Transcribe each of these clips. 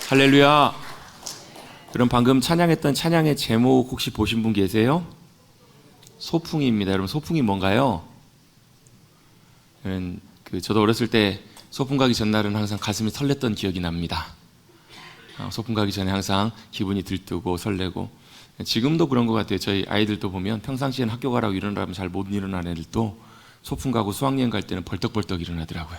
할렐루야. 그럼 방금 찬양했던 찬양의 제목 혹시 보신 분 계세요? 소풍이입니다. 여러분, 소풍이 뭔가요? 저도 어렸을 때 소풍 가기 전날은 항상 가슴이 설렜던 기억이 납니다. 소풍 가기 전에 항상 기분이 들뜨고 설레고, 지금도 그런 것 같아요. 저희 아이들도 보면 평상시엔 학교 가라고 일어나면 잘 못 일어나는 애들도 소풍 가고 수학여행 갈 때는 벌떡벌떡 일어나더라고요.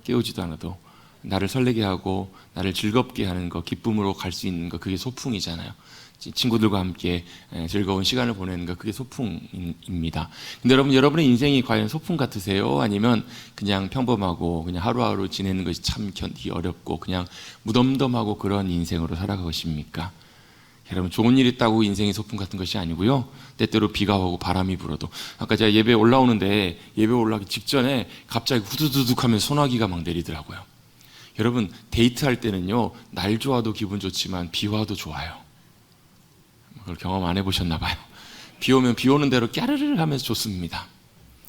깨우지도 않아도. 나를 설레게 하고 나를 즐겁게 하는 거, 기쁨으로 갈 수 있는 거, 그게 소풍이잖아요. 친구들과 함께 즐거운 시간을 보내는 거, 그게 소풍입니다. 근데 여러분의 인생이 과연 소풍 같으세요? 아니면 그냥 평범하고 그냥 하루하루 지내는 것이 참 견디기 어렵고 그냥 무덤덤하고 그런 인생으로 살아가십니까? 여러분, 좋은 일 있다고 인생이 소풍 같은 것이 아니고요. 때때로 비가 오고 바람이 불어도, 아까 제가 예배 올라오는데 예배 올라가기 직전에 갑자기 후두두둑 하면 소나기가 막 내리더라고요. 여러분, 데이트할 때는요, 날 좋아도 기분 좋지만 비 와도 좋아요. 그걸 경험 안 해보셨나 봐요. 비 오면 비 오는 대로 깨르르 하면서 좋습니다.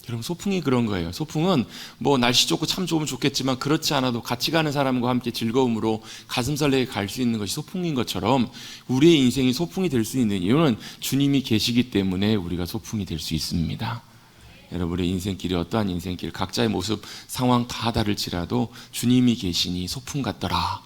여러분, 소풍이 그런 거예요. 소풍은 뭐 날씨 좋고 참 좋으면 좋겠지만 그렇지 않아도 같이 가는 사람과 함께 즐거움으로 가슴 설레게 갈 수 있는 것이 소풍인 것처럼, 우리의 인생이 소풍이 될 수 있는 이유는 주님이 계시기 때문에 우리가 소풍이 될 수 있습니다. 여러분의 인생길이 어떠한 인생길, 각자의 모습, 상황 다 다를지라도 주님이 계시니 소풍 같더라.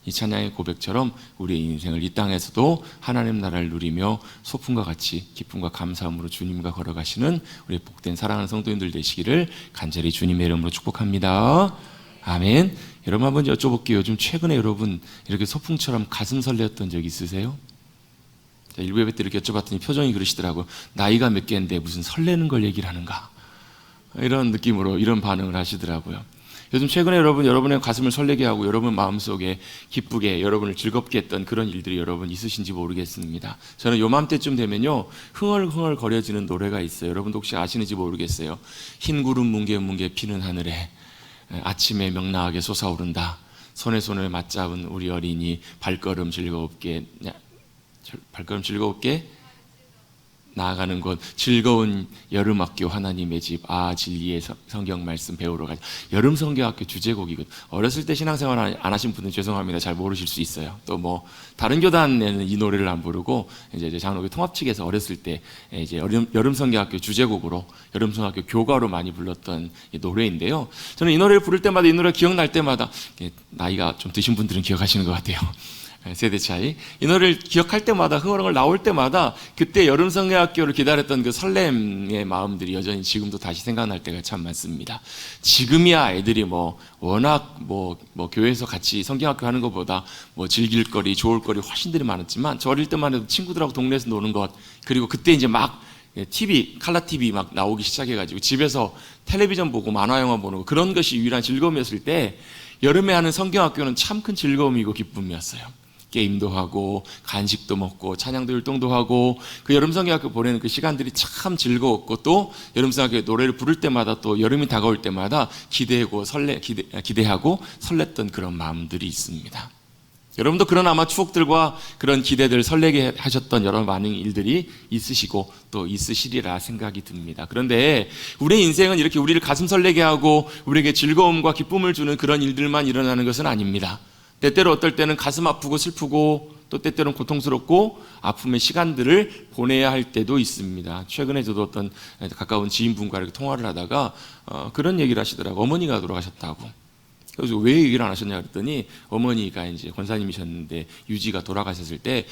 이 찬양의 고백처럼 우리의 인생을 이 땅에서도 하나님 나라를 누리며 소풍과 같이 기쁨과 감사함으로 주님과 걸어가시는 우리 복된 사랑하는 성도님들 되시기를 간절히 주님의 이름으로 축복합니다. 아멘. 여러분, 한번 여쭤볼게요. 요즘 최근에 여러분 이렇게 소풍처럼 가슴 설레었던 적 있으세요? 일부 예배 때 이렇게 여쭤봤더니 표정이 그러시더라고요. 나이가 몇 개인데 무슨 설레는 걸 얘기를 하는가, 이런 느낌으로 이런 반응을 하시더라고요. 요즘 최근에 여러분의 가슴을 설레게 하고 여러분 마음속에 기쁘게 여러분을 즐겁게 했던 그런 일들이 여러분 있으신지 모르겠습니다. 저는 요맘때쯤 되면요, 흥얼흥얼 거려지는 노래가 있어요. 여러분도 혹시 아시는지 모르겠어요. 흰 구름 뭉게뭉게 피는 하늘에 아침에 명랑하게 솟아오른다. 손에 손을 맞잡은 우리 어린이 발걸음 즐겁게 나아가는 곳, 즐거운 여름학교 하나님의 집, 진리의 성경 말씀 배우러 가자. 여름 성경학교 주제곡이거든. 어렸을 때 신앙생활 안 하신 분은 죄송합니다. 잘 모르실 수 있어요. 또 뭐 다른 교단에는 이 노래를 안 부르고 이제 장로교 통합 측에서 어렸을 때 이제 여름 성경학교 주제곡으로, 여름 성경학교 교과로 많이 불렀던 노래인데요. 저는 이 노래를 부를 때마다, 이 노래 기억날 때마다, 나이가 좀 드신 분들은 기억하시는 것 같아요. 세대 차이. 이 노래를 기억할 때마다, 흥얼흥얼 나올 때마다 그때 여름성경학교를 기다렸던 그 설렘의 마음들이 여전히 지금도 다시 생각날 때가 참 많습니다. 지금이야 애들이 워낙 교회에서 같이 성경학교 하는 것보다 즐길 거리, 좋을 거리 훨씬들이 많았지만, 저 어릴 때만 해도 친구들하고 동네에서 노는 것, 그리고 그때 이제 막 TV, 칼라 TV 막 나오기 시작해가지고 집에서 텔레비전 보고 만화 영화 보는 거, 그런 것이 유일한 즐거움이었을 때, 여름에 하는 성경학교는 참 큰 즐거움이고 기쁨이었어요. 게임도 하고 간식도 먹고 찬양도 율동도 하고, 그 여름성경학교 보내는 그 시간들이 참 즐거웠고, 또 여름성경학교 노래를 부를 때마다, 또 여름이 다가올 때마다 기대하고 설렜던 그런 마음들이 있습니다. 여러분도 그런 아마 추억들과 그런 기대들, 설레게 하셨던 여러 많은 일들이 있으시고 또 있으시리라 생각이 듭니다. 그런데 우리의 인생은 이렇게 우리를 가슴 설레게 하고 우리에게 즐거움과 기쁨을 주는 그런 일들만 일어나는 것은 아닙니다. 때때로 어떨 때는 가슴 아프고 슬프고, 또 때때로는 고통스럽고 아픔의 시간들을 보내야 할 때도 있습니다. 최근에 저도 어떤 가까운 지인분과 이렇게 통화를 하다가 그런 얘기를 하시더라고요. 어머니가 돌아가셨다고. 그래서 왜 얘기를 안 하셨냐 그랬더니, 어머니가 이제 권사님이셨는데 유지가 돌아가셨을 때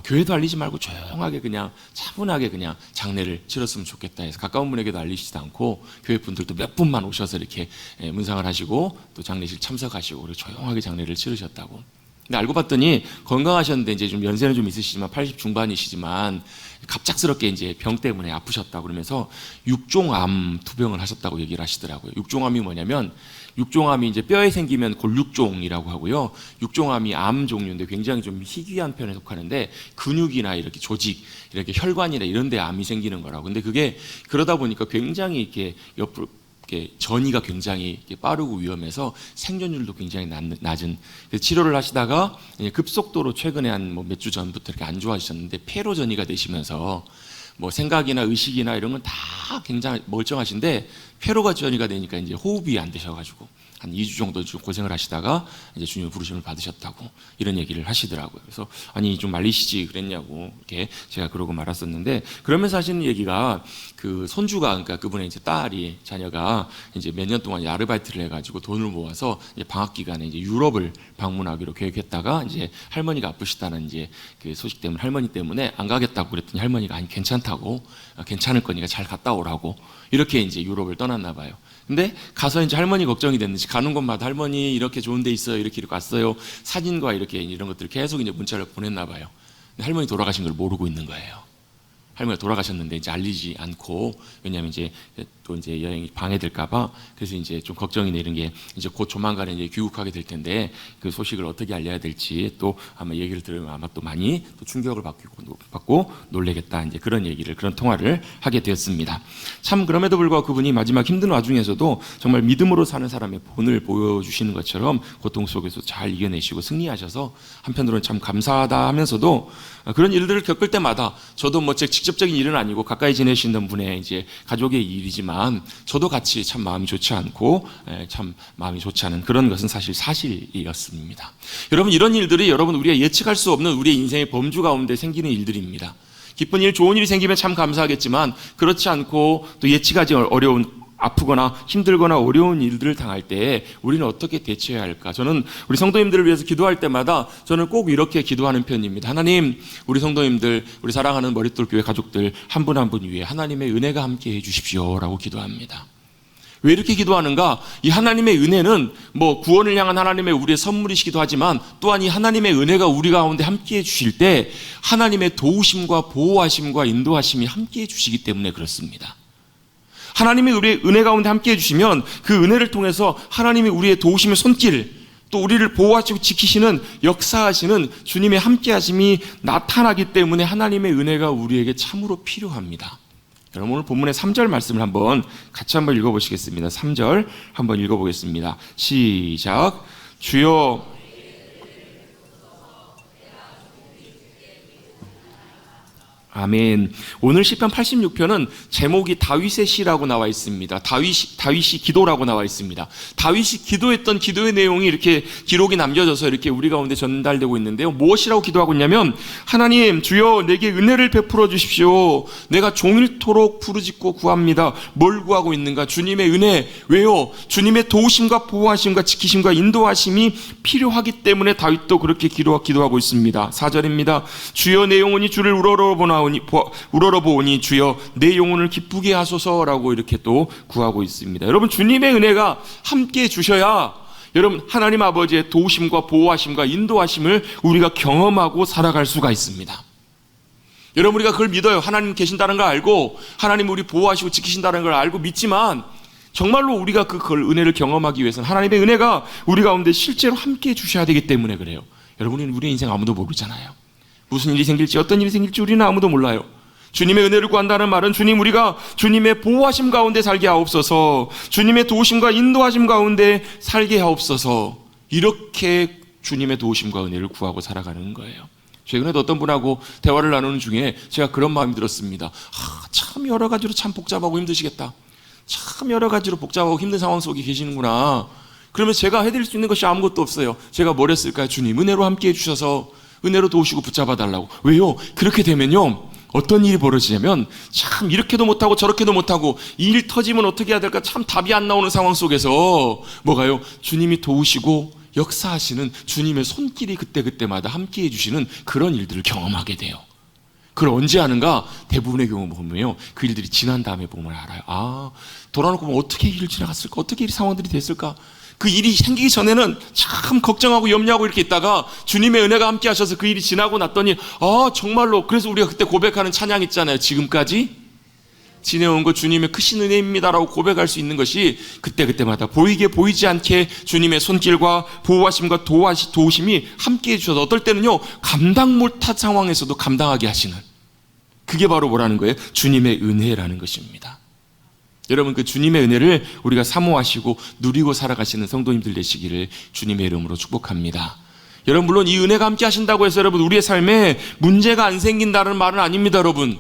교회도 알리지 말고 조용하게 그냥 차분하게 그냥 장례를 치렀으면 좋겠다 해서 가까운 분에게도 알리시지도 않고, 교회 분들도 몇 분만 오셔서 이렇게 문상을 하시고 또 장례식 참석하시고 그리고 조용하게 장례를 치르셨다고. 근데 알고 봤더니 건강하셨는데, 이제 좀 연세는 좀 있으시지만 80 중반이시지만 갑작스럽게 이제 병 때문에 아프셨다고 그러면서 육종암 투병을 하셨다고 얘기를 하시더라고요. 육종암이 뭐냐면, 육종암이 이제 뼈에 생기면 골육종이라고 하고요. 육종암이 암 종류인데 굉장히 좀 희귀한 편에 속하는데, 근육이나 이렇게 조직, 이렇게 혈관이나 이런 데 암이 생기는 거라고. 근데 그게 그러다 보니까 굉장히 이렇게 옆으로 전이가 굉장히 빠르고 위험해서 생존율도 굉장히 낮은, 치료를 하시다가 급속도로 최근에 한 몇 주 전부터 이렇게 안 좋아지셨는데, 폐로 전이가 되시면서 생각이나 의식이나 이런 건 다 굉장히 멀쩡하신데, 폐로가 전이가 되니까 이제 호흡이 안 되셔가지고 한 2주 정도 좀 고생을 하시다가 이제 주님 부르심을 받으셨다고 이런 얘기를 하시더라고요. 그래서 아니 좀 말리시지 그랬냐고 이렇게 제가 그러고 말았었는데, 그러면서 하시는 얘기가 그 손주가, 그러니까 그분의 이제 딸이, 자녀가 이제 몇 년 동안 아르바이트를 해가지고 돈을 모아서 이제 방학 기간에 이제 유럽을 방문하기로 계획했다가 이제 할머니가 아프시다는 이제 그 소식 때문에, 할머니 때문에 안 가겠다고 그랬더니 할머니가 아니 괜찮다고, 괜찮을 거니까 잘 갔다 오라고 이렇게 이제 유럽을 떠났나 봐요. 근데 가서 이제 할머니 걱정이 됐는지 가는 곳마다 할머니 이렇게 좋은 데 있어요, 이렇게 왔어요, 사진과 이렇게 이런 것들을 계속 이제 문자를 보냈나 봐요. 근데 할머니 돌아가신 걸 모르고 있는 거예요. 할머니가 돌아가셨는데 이제 알리지 않고, 왜냐하면 이제 또 이제 여행이 방해될까봐, 그래서 이제 좀 걱정이 되는 게 이제 곧 조만간에 이제 귀국하게 될 텐데 그 소식을 어떻게 알려야 될지 또 아마 얘기를 들으면 아마 또 많이 또 충격을 받고 놀래겠다, 이제 그런 얘기를, 그런 통화를 하게 되었습니다. 참 그럼에도 불구하고 그분이 마지막 힘든 와중에서도 정말 믿음으로 사는 사람의 본을 보여주시는 것처럼 고통 속에서 잘 이겨내시고 승리하셔서 한편으로는 참 감사하다 하면서도, 그런 일들을 겪을 때마다 저도 뭐 직접적인 일은 아니고 가까이 지내시는 분의 이제 가족의 일이지만 저도 같이 참 마음이 좋지 않고 참 마음이 좋지 않은 그런 것은 사실이었습니다. 여러분, 이런 일들이 여러분 우리가 예측할 수 없는 우리의 인생의 범주 가운데 생기는 일들입니다. 기쁜 일, 좋은 일이 생기면 참 감사하겠지만 그렇지 않고 또 예측하기 어려운, 아프거나 힘들거나 어려운 일들을 당할 때 우리는 어떻게 대처해야 할까? 저는 우리 성도님들을 위해서 기도할 때마다 저는 꼭 이렇게 기도하는 편입니다. 하나님, 우리 성도님들, 우리 사랑하는 머릿돌 교회 가족들 한 분 한 분 위에 하나님의 은혜가 함께 해 주십시오 라고 기도합니다. 왜 이렇게 기도하는가? 이 하나님의 은혜는 뭐 구원을 향한 하나님의 우리의 선물이시기도 하지만 또한 이 하나님의 은혜가 우리 가운데 함께 해 주실 때 하나님의 도우심과 보호하심과 인도하심이 함께 해 주시기 때문에 그렇습니다. 하나님이 우리의 은혜 가운데 함께 해주시면 그 은혜를 통해서 하나님이 우리의 도우심의 손길, 또 우리를 보호하시고 지키시는, 역사하시는 주님의 함께하심이 나타나기 때문에 하나님의 은혜가 우리에게 참으로 필요합니다. 여러분, 오늘 본문의 3절 말씀을 같이 한번 읽어보시겠습니다. 3절 한번 읽어보겠습니다. 시작. 주여, 아멘. 오늘 시편 86편은 제목이 다윗의 시라고 나와 있습니다. 다윗이 기도라고 나와 있습니다. 다윗이 기도했던 기도의 내용이 이렇게 기록이 남겨져서 이렇게 우리 가운데 전달되고 있는데요. 무엇이라고 기도하고 있냐면, 하나님 주여 내게 은혜를 베풀어 주십시오. 내가 종일토록 부르짖고 구합니다. 뭘 구하고 있는가? 주님의 은혜. 왜요? 주님의 도우심과 보호하심과 지키심과 인도하심이 필요하기 때문에 다윗도 그렇게 기도하고 있습니다. 4절입니다. 주여 내 영혼이 주를 우러러보니 주여 내 영혼을 기쁘게 하소서라고 이렇게 또 구하고 있습니다. 여러분, 주님의 은혜가 함께 주셔야 여러분 하나님 아버지의 도우심과 보호하심과 인도하심을 우리가 경험하고 살아갈 수가 있습니다. 여러분, 우리가 그걸 믿어요. 하나님 계신다는 걸 알고 하나님 우리 보호하시고 지키신다는 걸 알고 믿지만, 정말로 우리가 그걸 은혜를 경험하기 위해서는 하나님의 은혜가 우리 가운데 실제로 함께 주셔야 되기 때문에 그래요. 여러분, 우리의 인생 아무도 모르잖아요. 무슨 일이 생길지, 어떤 일이 생길지 우리는 아무도 몰라요. 주님의 은혜를 구한다는 말은 주님, 우리가 주님의 보호하심 가운데 살게 하옵소서, 주님의 도우심과 인도하심 가운데 살게 하옵소서, 이렇게 주님의 도우심과 은혜를 구하고 살아가는 거예요. 최근에도 어떤 분하고 대화를 나누는 중에 제가 그런 마음이 들었습니다. 참 여러 가지로 참 복잡하고 힘드시겠다. 참 여러 가지로 복잡하고 힘든 상황 속에 계시는구나. 그러면 제가 해드릴 수 있는 것이 아무것도 없어요. 제가 뭘 했을까요? 주님 은혜로 함께 해주셔서 은혜로 도우시고 붙잡아 달라고. 왜요? 그렇게 되면요, 어떤 일이 벌어지냐면 참 이렇게도 못하고 저렇게도 못하고 이 일 터지면 어떻게 해야 될까 참 답이 안 나오는 상황 속에서 뭐가요? 주님이 도우시고 역사하시는 주님의 손길이 그때그때마다 함께해 주시는 그런 일들을 경험하게 돼요. 그걸 언제 하는가? 대부분의 경우 보면요, 그 일들이 지난 다음에 보면 알아요. 돌아놓고 보면 어떻게 이 일을 지나갔을까? 어떻게 이 상황들이 됐을까? 그 일이 생기기 전에는 참 걱정하고 염려하고 이렇게 있다가 주님의 은혜가 함께 하셔서 그 일이 지나고 났더니 정말로, 그래서 우리가 그때 고백하는 찬양 있잖아요. 지금까지 지내온 것 주님의 크신 은혜입니다라고 고백할 수 있는 것이 그때그때마다 보이게 보이지 않게 주님의 손길과 보호하심과 도우심이 함께 해주셔서 어떨 때는요, 감당 못한 상황에서도 감당하게 하시는, 그게 바로 뭐라는 거예요? 주님의 은혜라는 것입니다. 여러분, 그 주님의 은혜를 우리가 사모하시고 누리고 살아가시는 성도님들 되시기를 주님의 이름으로 축복합니다. 여러분, 물론 이 은혜가 함께 하신다고 해서 여러분 우리의 삶에 문제가 안 생긴다는 말은 아닙니다. 여러분,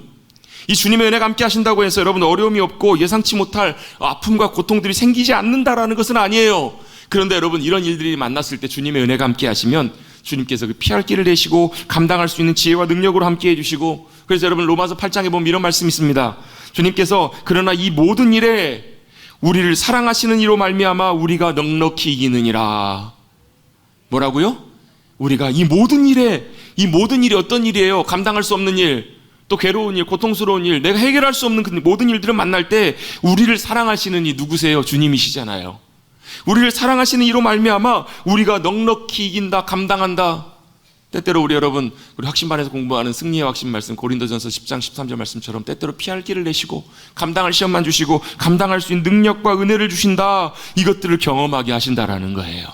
이 주님의 은혜가 함께 하신다고 해서 여러분 어려움이 없고 예상치 못할 아픔과 고통들이 생기지 않는다라는 것은 아니에요. 그런데 여러분, 이런 일들이 만났을 때 주님의 은혜가 함께 하시면 주님께서 그 피할 길을 내시고 감당할 수 있는 지혜와 능력으로 함께 해주시고, 그래서 여러분 로마서 8장에 보면 이런 말씀이 있습니다. 주님께서 그러나 이 모든 일에 우리를 사랑하시는 이로 말미암아 우리가 넉넉히 이기느니라. 뭐라고요? 우리가 이 모든 일이 어떤 일이에요? 감당할 수 없는 일, 또 괴로운 일, 고통스러운 일, 내가 해결할 수 없는 그 모든 일들을 만날 때 우리를 사랑하시는 이 누구세요? 주님이시잖아요. 우리를 사랑하시는 이로 말미암아 우리가 넉넉히 이긴다, 감당한다. 때때로 우리 여러분, 우리 확신반에서 공부하는 승리의 확신 말씀, 고린도전서 10장 13절 말씀처럼 때때로 피할 길을 내시고 감당할 시험만 주시고 감당할 수 있는 능력과 은혜를 주신다. 이것들을 경험하게 하신다라는 거예요.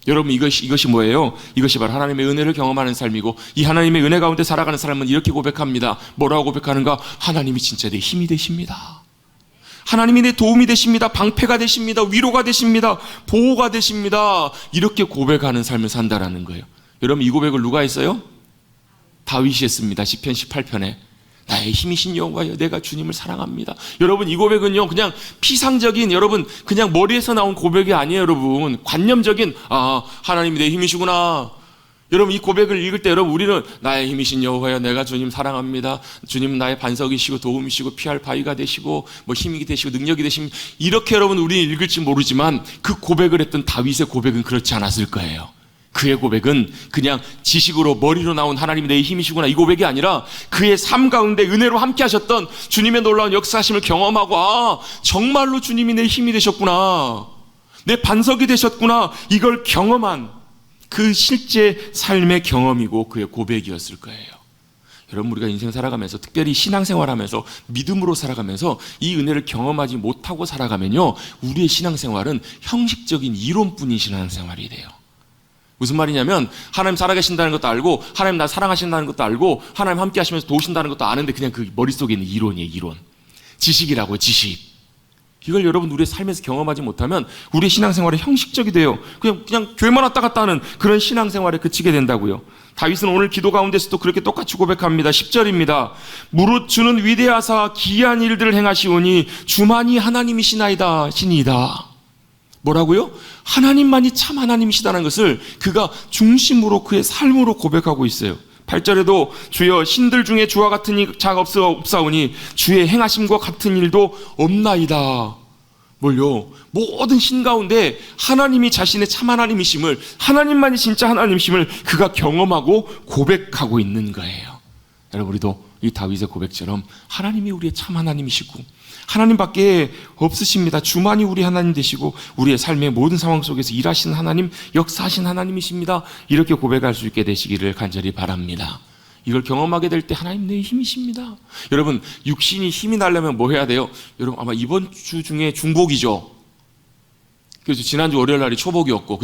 여러분, 이것이 뭐예요? 이것이 바로 하나님의 은혜를 경험하는 삶이고, 이 하나님의 은혜 가운데 살아가는 사람은 이렇게 고백합니다. 뭐라고 고백하는가? 하나님이 진짜 내 힘이 되십니다. 하나님이 내 도움이 되십니다. 방패가 되십니다. 위로가 되십니다. 보호가 되십니다. 이렇게 고백하는 삶을 산다라는 거예요. 여러분, 이 고백을 누가 했어요? 다윗이 했습니다. 시편 18편에 나의 힘이신 여호와여, 내가 주님을 사랑합니다. 여러분, 이 고백은요 그냥 피상적인, 여러분 그냥 머리에서 나온 고백이 아니에요. 여러분, 관념적인, 하나님이 내 힘이시구나. 여러분, 이 고백을 읽을 때 여러분, 우리는 나의 힘이신 여호와여, 내가 주님 사랑합니다. 주님은 나의 반석이시고 도움이시고 피할 바위가 되시고 뭐 힘이 되시고 능력이 되십니다. 이렇게 여러분 우리는 읽을지 모르지만 그 고백을 했던 다윗의 고백은 그렇지 않았을 거예요. 그의 고백은 그냥 지식으로 머리로 나온 하나님이 내 힘이시구나 이 고백이 아니라 그의 삶 가운데 은혜로 함께 하셨던 주님의 놀라운 역사하심을 경험하고, 정말로 주님이 내 힘이 되셨구나, 내 반석이 되셨구나, 이걸 경험한 그 실제 삶의 경험이고 그의 고백이었을 거예요. 여러분, 우리가 인생 살아가면서, 특별히 신앙생활하면서, 믿음으로 살아가면서 이 은혜를 경험하지 못하고 살아가면요, 우리의 신앙생활은 형식적인 이론뿐인 신앙생활이 돼요. 무슨 말이냐면, 하나님 살아계신다는 것도 알고, 하나님 나 사랑하신다는 것도 알고, 하나님 함께 하시면서 도우신다는 것도 아는데 그냥 그 머릿속에 있는 이론이에요. 이론, 지식이라고요. 지식. 이걸 여러분 우리의 삶에서 경험하지 못하면 우리의 신앙생활이 형식적이 돼요. 그냥 교회만 왔다 갔다 하는 그런 신앙생활에 그치게 된다고요. 다윗은 오늘 기도 가운데서도 그렇게 똑같이 고백합니다. 10절입니다. 무릇 주는 위대하사 기이한 일들을 행하시오니 주만이 하나님이시나이다. 신이다. 뭐라고요? 하나님만이 참 하나님이시다는 것을 그가 중심으로 그의 삶으로 고백하고 있어요. 8절에도 주여 신들 중에 주와 같은 자가 없사오니 주의 행하심과 같은 일도 없나이다. 뭘요? 모든 신 가운데 하나님이 자신의 참 하나님이심을, 하나님만이 진짜 하나님이심을 그가 경험하고 고백하고 있는 거예요. 여러분, 우리도 이 다윗의 고백처럼 하나님이 우리의 참 하나님이시고 하나님밖에 없으십니다. 주만이 우리 하나님 되시고 우리의 삶의 모든 상황 속에서 일하시는 하나님, 역사하신 하나님이십니다. 이렇게 고백할 수 있게 되시기를 간절히 바랍니다. 이걸 경험하게 될 때 하나님 내 힘이십니다. 여러분, 육신이 힘이 나려면 뭐 해야 돼요? 여러분, 아마 이번 주 중에 중복이죠. 그래서 지난주 월요일 날이 초복이었고,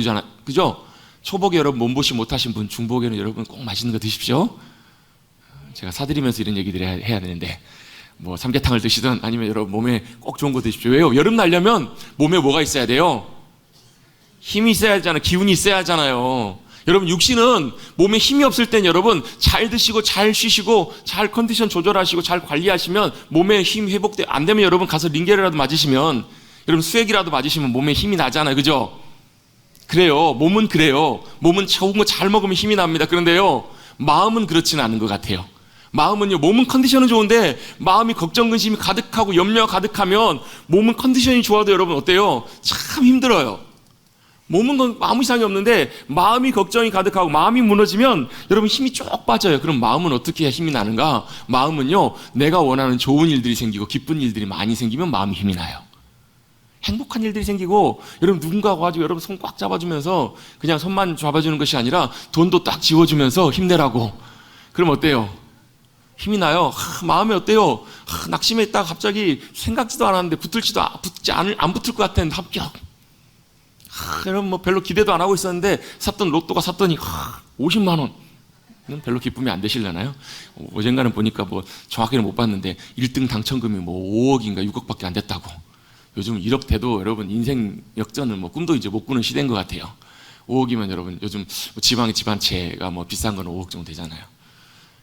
그죠? 초복에 여러분 몸보신 못하신 분, 중복에는 여러분 꼭 맛있는 거 드십시오. 제가 사드리면서 이런 얘기들을 해야 되는데, 뭐 삼계탕을 드시든 아니면 여러분 몸에 꼭 좋은 거 드십시오. 왜요? 여름 나려면 몸에 뭐가 있어야 돼요? 힘이 있어야 하잖아요. 기운이 있어야 하잖아요. 여러분, 육신은 몸에 힘이 없을 땐 여러분 잘 드시고 잘 쉬시고 잘 컨디션 조절하시고 잘 관리하시면 몸에 힘 회복돼. 안 되면 여러분 가서 링겔이라도 맞으시면, 여러분 수액이라도 맞으시면 몸에 힘이 나잖아요. 그죠? 그래요. 몸은 그래요. 몸은 좋은 거 잘 먹으면 힘이 납니다. 그런데요, 마음은 그렇지는 않은 것 같아요. 마음은요, 몸은 컨디션은 좋은데 마음이 걱정, 근심이 가득하고 염려가 가득하면 몸은 컨디션이 좋아도 여러분 어때요? 참 힘들어요. 몸은 아무 이상이 없는데 마음이 걱정이 가득하고 마음이 무너지면 여러분 힘이 쭉 빠져요. 그럼 마음은 어떻게 해야 힘이 나는가? 마음은요, 내가 원하는 좋은 일들이 생기고 기쁜 일들이 많이 생기면 마음이 힘이 나요. 행복한 일들이 생기고, 여러분 누군가 와가지고 여러분 손 꽉 잡아주면서 그냥 손만 잡아주는 것이 아니라 돈도 딱 지워주면서 힘내라고, 그럼 어때요? 힘이 나요. 마음이 어때요? 낙심해 있다가 갑자기 생각지도 않았는데 안 붙을 것 같았는데 합격. 여러분 뭐 별로 기대도 안 하고 있었는데 샀던 로또가 샀더니 50만 원. 별로 기쁨이 안 되시려나요? 어젠가는 보니까 뭐 정확히는 못 봤는데 1등 당첨금이 뭐 5억인가 6억밖에 안 됐다고. 요즘 1억 돼도 여러분 인생 역전은 뭐 꿈도 이제 못 꾸는 시대인 것 같아요. 5억이면 여러분 요즘 지방의 집안채가 뭐 비싼 건 5억 정도 되잖아요.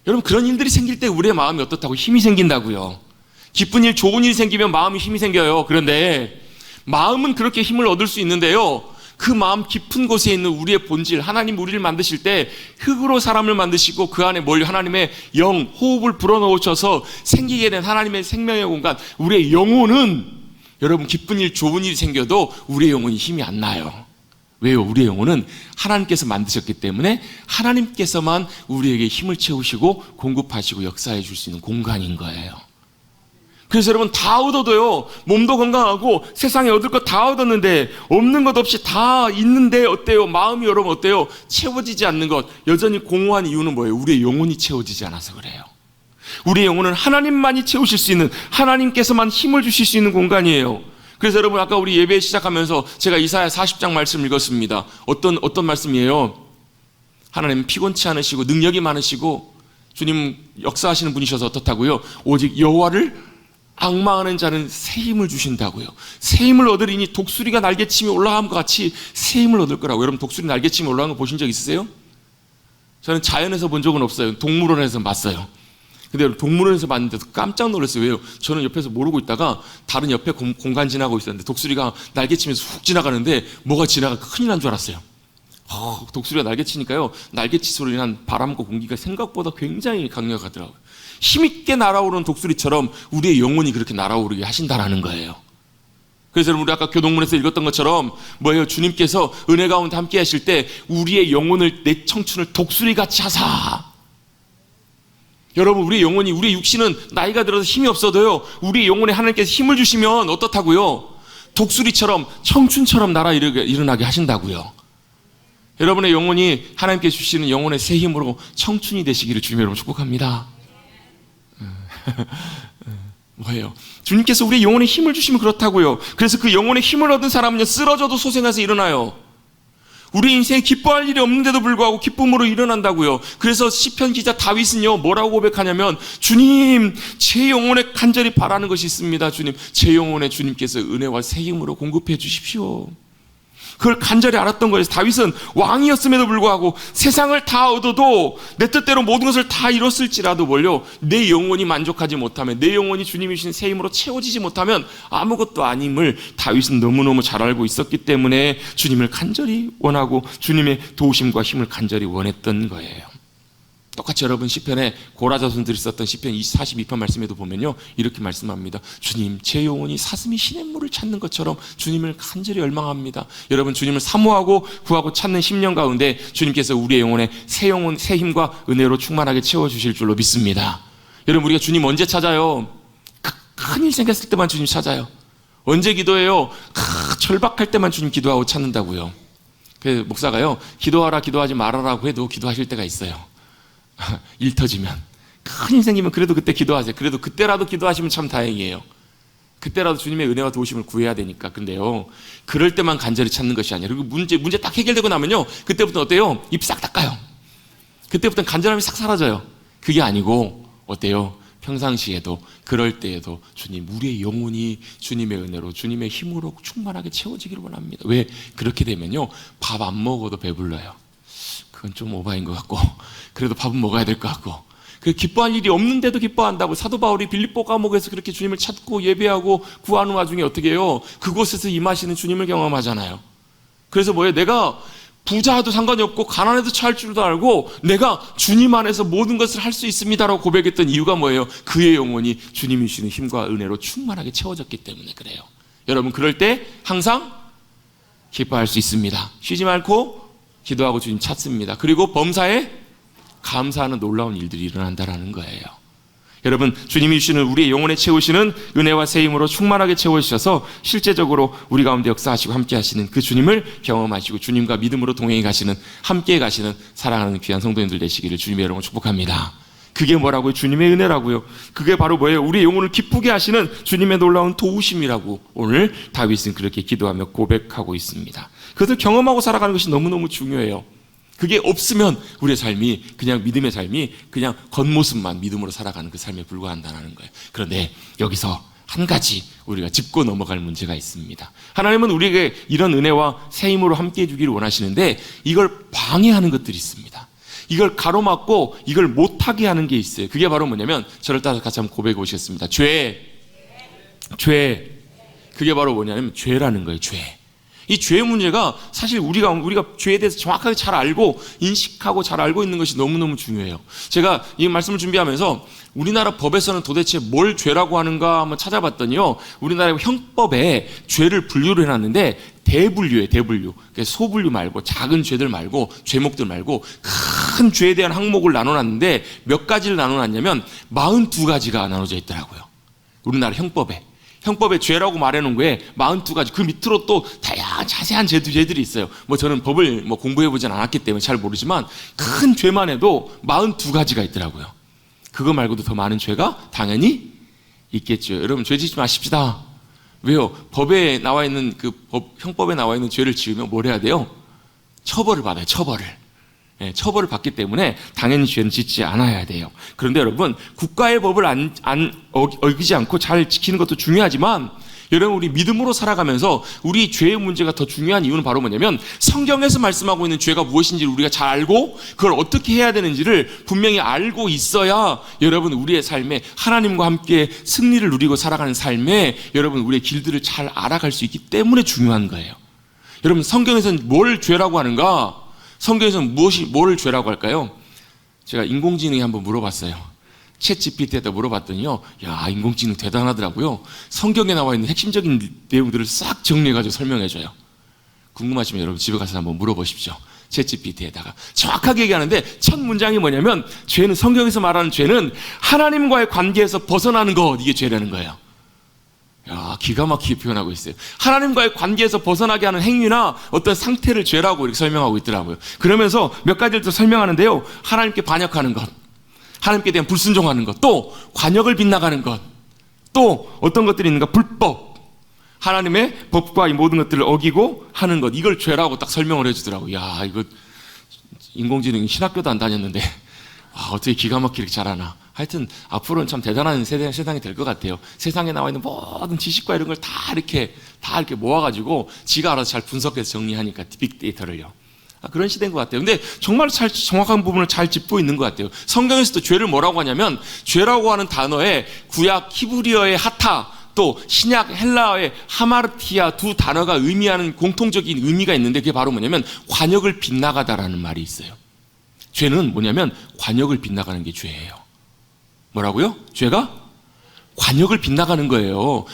여러분, 그런 일들이 생길 때 우리의 마음이 어떻다고? 힘이 생긴다고요. 기쁜 일, 좋은 일이 생기면 마음이 힘이 생겨요. 그런데 마음은 그렇게 힘을 얻을 수 있는데요, 그 마음 깊은 곳에 있는 우리의 본질, 하나님 우리를 만드실 때 흙으로 사람을 만드시고 그 안에 하나님의 영, 호흡을 불어넣으셔서 생기게 된 하나님의 생명의 공간, 우리의 영혼은, 여러분, 기쁜 일, 좋은 일이 생겨도 우리의 영혼이 힘이 안 나요. 왜요? 우리의 영혼은 하나님께서 만드셨기 때문에 하나님께서만 우리에게 힘을 채우시고 공급하시고 역사해 줄 수 있는 공간인 거예요. 그래서 여러분, 다 얻어도요, 몸도 건강하고 세상에 얻을 것 다 얻었는데 없는 것 없이 다 있는데 어때요? 마음이 여러분 어때요? 채워지지 않는 것, 여전히 공허한 이유는 뭐예요? 우리의 영혼이 채워지지 않아서 그래요. 우리의 영혼은 하나님만이 채우실 수 있는, 하나님께서만 힘을 주실 수 있는 공간이에요. 그래서 여러분, 아까 우리 예배 시작하면서 제가 이사야 40장 말씀 읽었습니다. 어떤 말씀이에요? 하나님 피곤치 않으시고 능력이 많으시고 주님 역사하시는 분이셔서 어떻다고요? 오직 여호와를 앙망하는 자는 새 힘을 주신다고요. 새 힘을 얻으리니 독수리가 날개치며 올라감과 같이 새 힘을 얻을 거라고. 여러분, 독수리 날개치며 올라간 거 보신 적 있으세요? 저는 자연에서 본 적은 없어요. 동물원에서 봤어요. 근데 동물원에서 봤는데도 깜짝 놀랐어요. 왜요? 저는 옆에서 모르고 있다가 다른 옆에 공간 지나고 있었는데 독수리가 날개치면서 훅 지나가는데 뭐가 지나가 큰일 난 줄 알았어요. 독수리가 날개치니까요, 날개치 소리를 난 바람과 공기가 생각보다 굉장히 강력하더라고요. 힘있게 날아오르는 독수리처럼 우리의 영혼이 그렇게 날아오르게 하신다라는 거예요. 그래서 우리 아까 교동문에서 읽었던 것처럼 뭐예요? 주님께서 은혜 가운데 함께 하실 때 우리의 영혼을, 내 청춘을 독수리같이 하사. 여러분, 우리의 영혼이, 우리의 육신은 나이가 들어서 힘이 없어도요, 우리의 영혼에 하나님께서 힘을 주시면 어떻다고요? 독수리처럼, 청춘처럼 일어나게 하신다고요. 여러분의 영혼이 하나님께 주시는 영혼의 새 힘으로 청춘이 되시기를 주님 여러분 축복합니다. 뭐예요? 주님께서 우리의 영혼에 힘을 주시면 그렇다고요. 그래서 그 영혼의 힘을 얻은 사람은요, 쓰러져도 소생해서 일어나요. 우리 인생에 기뻐할 일이 없는데도 불구하고 기쁨으로 일어난다고요. 그래서 시편 기자 다윗은요, 뭐라고 고백하냐면, 주님, 제 영혼에 간절히 바라는 것이 있습니다. 주님, 제 영혼에 주님께서 은혜와 새 힘으로 공급해 주십시오. 그걸 간절히 알았던 거예요. 다윗은 왕이었음에도 불구하고 세상을 다 얻어도 내 뜻대로 모든 것을 다 이뤘을지라도 내 영혼이 만족하지 못하면, 내 영혼이 주님이 주신 새 힘으로 채워지지 못하면 아무것도 아님을 다윗은 너무너무 잘 알고 있었기 때문에 주님을 간절히 원하고 주님의 도우심과 힘을 간절히 원했던 거예요. 똑같이 여러분, 시편에 고라 자손들이 썼던 시편 42편 말씀에도 보면요, 이렇게 말씀합니다. 주님, 제 영혼이 사슴이 시냇물을 찾는 것처럼 주님을 간절히 열망합니다. 여러분, 주님을 사모하고 구하고 찾는 10년 가운데 주님께서 우리의 영혼에 새 힘과 은혜로 충만하게 채워주실 줄로 믿습니다. 여러분, 우리가 주님 언제 찾아요? 큰일 생겼을 때만 주님 찾아요. 언제 기도해요? 절박할 때만 주님 기도하고 찾는다고요. 그래서 목사가요, 기도하라 기도하지 말아라고 해도 기도하실 때가 있어요. 일 터지면, 큰일 생기면 그래도 그때 기도하세요. 그래도 그때라도 기도하시면 참 다행이에요. 그때라도 주님의 은혜와 도우심을 구해야 되니까. 근데요, 그럴 때만 간절히 찾는 것이 아니라, 그리고 문제 딱 해결되고 나면요, 그때부터 어때요? 입 싹 닦아요. 그때부터는 간절함이 싹 사라져요. 그게 아니고 어때요? 평상시에도, 그럴 때에도 주님, 우리의 영혼이 주님의 은혜로, 주님의 힘으로 충만하게 채워지기를 원합니다. 왜? 그렇게 되면요, 밥 안 먹어도 배불러요. 그건 좀 오바인 것 같고, 그래도 밥은 먹어야 될 것 같고, 그 기뻐할 일이 없는데도 기뻐한다고. 사도 바울이 빌립보 감옥에서 그렇게 주님을 찾고 예배하고 구하는 와중에 어떻게 해요? 그곳에서 임하시는 주님을 경험하잖아요. 그래서 뭐예요? 내가 부자도 상관이 없고 가난해도 처할 줄도 알고 내가 주님 안에서 모든 것을 할 수 있습니다라고 고백했던 이유가 뭐예요? 그의 영혼이 주님이 주시는 힘과 은혜로 충만하게 채워졌기 때문에 그래요. 여러분, 그럴 때 항상 기뻐할 수 있습니다. 쉬지 말고 기도하고 주님 찾습니다. 그리고 범사에 감사하는 놀라운 일들이 일어난다라는 거예요. 여러분, 주님이 주시는 우리의 영혼에 채우시는 은혜와 새 힘으로 충만하게 채워주셔서 실제적으로 우리 가운데 역사하시고 함께 하시는 그 주님을 경험하시고 주님과 믿음으로 동행해 가시는, 함께 가시는 사랑하는 귀한 성도님들 되시기를 주님의 여러분 축복합니다. 그게 뭐라고요? 주님의 은혜라고요. 그게 바로 뭐예요? 우리의 영혼을 기쁘게 하시는 주님의 놀라운 도우심이라고 오늘 다윗은 그렇게 기도하며 고백하고 있습니다. 그것을 경험하고 살아가는 것이 너무너무 중요해요. 그게 없으면 우리의 삶이, 그냥 믿음의 삶이 그냥 겉모습만 믿음으로 살아가는 그 삶에 불과한다는 거예요. 그런데 여기서 한 가지 우리가 짚고 넘어갈 문제가 있습니다. 하나님은 우리에게 이런 은혜와 새 힘으로 함께 해주기를 원하시는데 이걸 방해하는 것들이 있습니다. 이걸 가로막고 이걸 못하게 하는 게 있어요. 그게 바로 뭐냐면, 저를 따라서 같이 한번 고백해 보시겠습니다. 죄. 그게 바로 뭐냐면 죄라는 거예요. 죄. 이 죄의 문제가 사실 우리가 죄에 대해서 정확하게 잘 알고 인식하고 잘 알고 있는 것이 너무너무 중요해요. 제가 이 말씀을 준비하면서 우리나라 법에서는 도대체 뭘 죄라고 하는가 한번 찾아봤더니요, 우리나라 형법에 죄를 분류를 해놨는데 대분류예요. 대분류. 그러니까 소분류 말고 작은 죄들 말고 죄목들 말고 큰 죄에 대한 항목을 나눠놨는데 몇 가지를 나눠놨냐면 42가지가 나눠져 있더라고요. 우리나라 형법에 죄라고 말해놓은 거에 42가지, 그 밑으로 또 다양한 자세한 죄들이 있어요. 저는 법을 공부해보진 않았기 때문에 잘 모르지만 큰 죄만 해도 42가지가 있더라고요. 그거 말고도 더 많은 죄가 당연히 있겠죠. 여러분, 죄 짓지 마십시다. 왜요? 법에 나와 있는 형법에 나와 있는 죄를 지으면 뭘 해야 돼요? 처벌을 받아요. 처벌을 받기 때문에 당연히 죄는 짓지 않아야 돼요. 그런데 여러분, 국가의 법을 어기지 않고 잘 지키는 것도 중요하지만, 여러분, 우리 믿음으로 살아가면서 우리 죄의 문제가 더 중요한 이유는 바로 뭐냐면, 성경에서 말씀하고 있는 죄가 무엇인지를 우리가 잘 알고 그걸 어떻게 해야 되는지를 분명히 알고 있어야 여러분, 우리의 삶에 하나님과 함께 승리를 누리고 살아가는 삶에 여러분, 우리의 길들을 잘 알아갈 수 있기 때문에 중요한 거예요. 여러분, 성경에서는 뭘 죄라고 하는가? 성경에서는 뭘 죄라고 할까요? 제가 인공지능에 한번 물어봤어요. 챗GPT에다 물어봤더니요, 야, 인공지능 대단하더라고요. 성경에 나와 있는 핵심적인 내용들을 싹 정리해가지고 설명해줘요. 궁금하시면 여러분 집에 가서 한번 물어보십시오. 챗GPT에다가 정확하게 얘기하는데, 첫 문장이 뭐냐면, 죄는, 성경에서 말하는 죄는 하나님과의 관계에서 벗어나는 것, 이게 죄라는 거예요. 야, 기가 막히게 표현하고 있어요. 하나님과의 관계에서 벗어나게 하는 행위나 어떤 상태를 죄라고 이렇게 설명하고 있더라고요. 그러면서 몇 가지를 또 설명하는데요, 하나님께 반역하는 것, 하나님께 대한 불순종하는 것, 또 관역을 빗나가는 것, 또 어떤 것들이 있는가? 불법, 하나님의 법과 이 모든 것들을 어기고 하는 것, 이걸 죄라고 딱 설명을 해주더라고요. 야, 이거 인공지능이 신학교도 안 다녔는데 어떻게 기가 막히게 잘하나. 하여튼 앞으로는 참 대단한 세상이 될 것 같아요. 세상에 나와 있는 모든 지식과 이런 걸 다 이렇게 모아가지고 지가 알아서 잘 분석해서 정리하니까, 빅데이터를요. 그런 시대인 것 같아요. 근데 정말 정확한 부분을 잘 짚고 있는 것 같아요. 성경에서도 죄를 뭐라고 하냐면, 죄라고 하는 단어에 구약 히브리어의 하타, 또 신약 헬라어의 하마르티아 두 단어가 의미하는 공통적인 의미가 있는데, 그게 바로 뭐냐면 관역을 빗나가다라는 말이 있어요. 죄는 뭐냐면 관역을 빗나가는 게 죄예요. 뭐라고요? 죄가 관역을 빗나가는 거예요.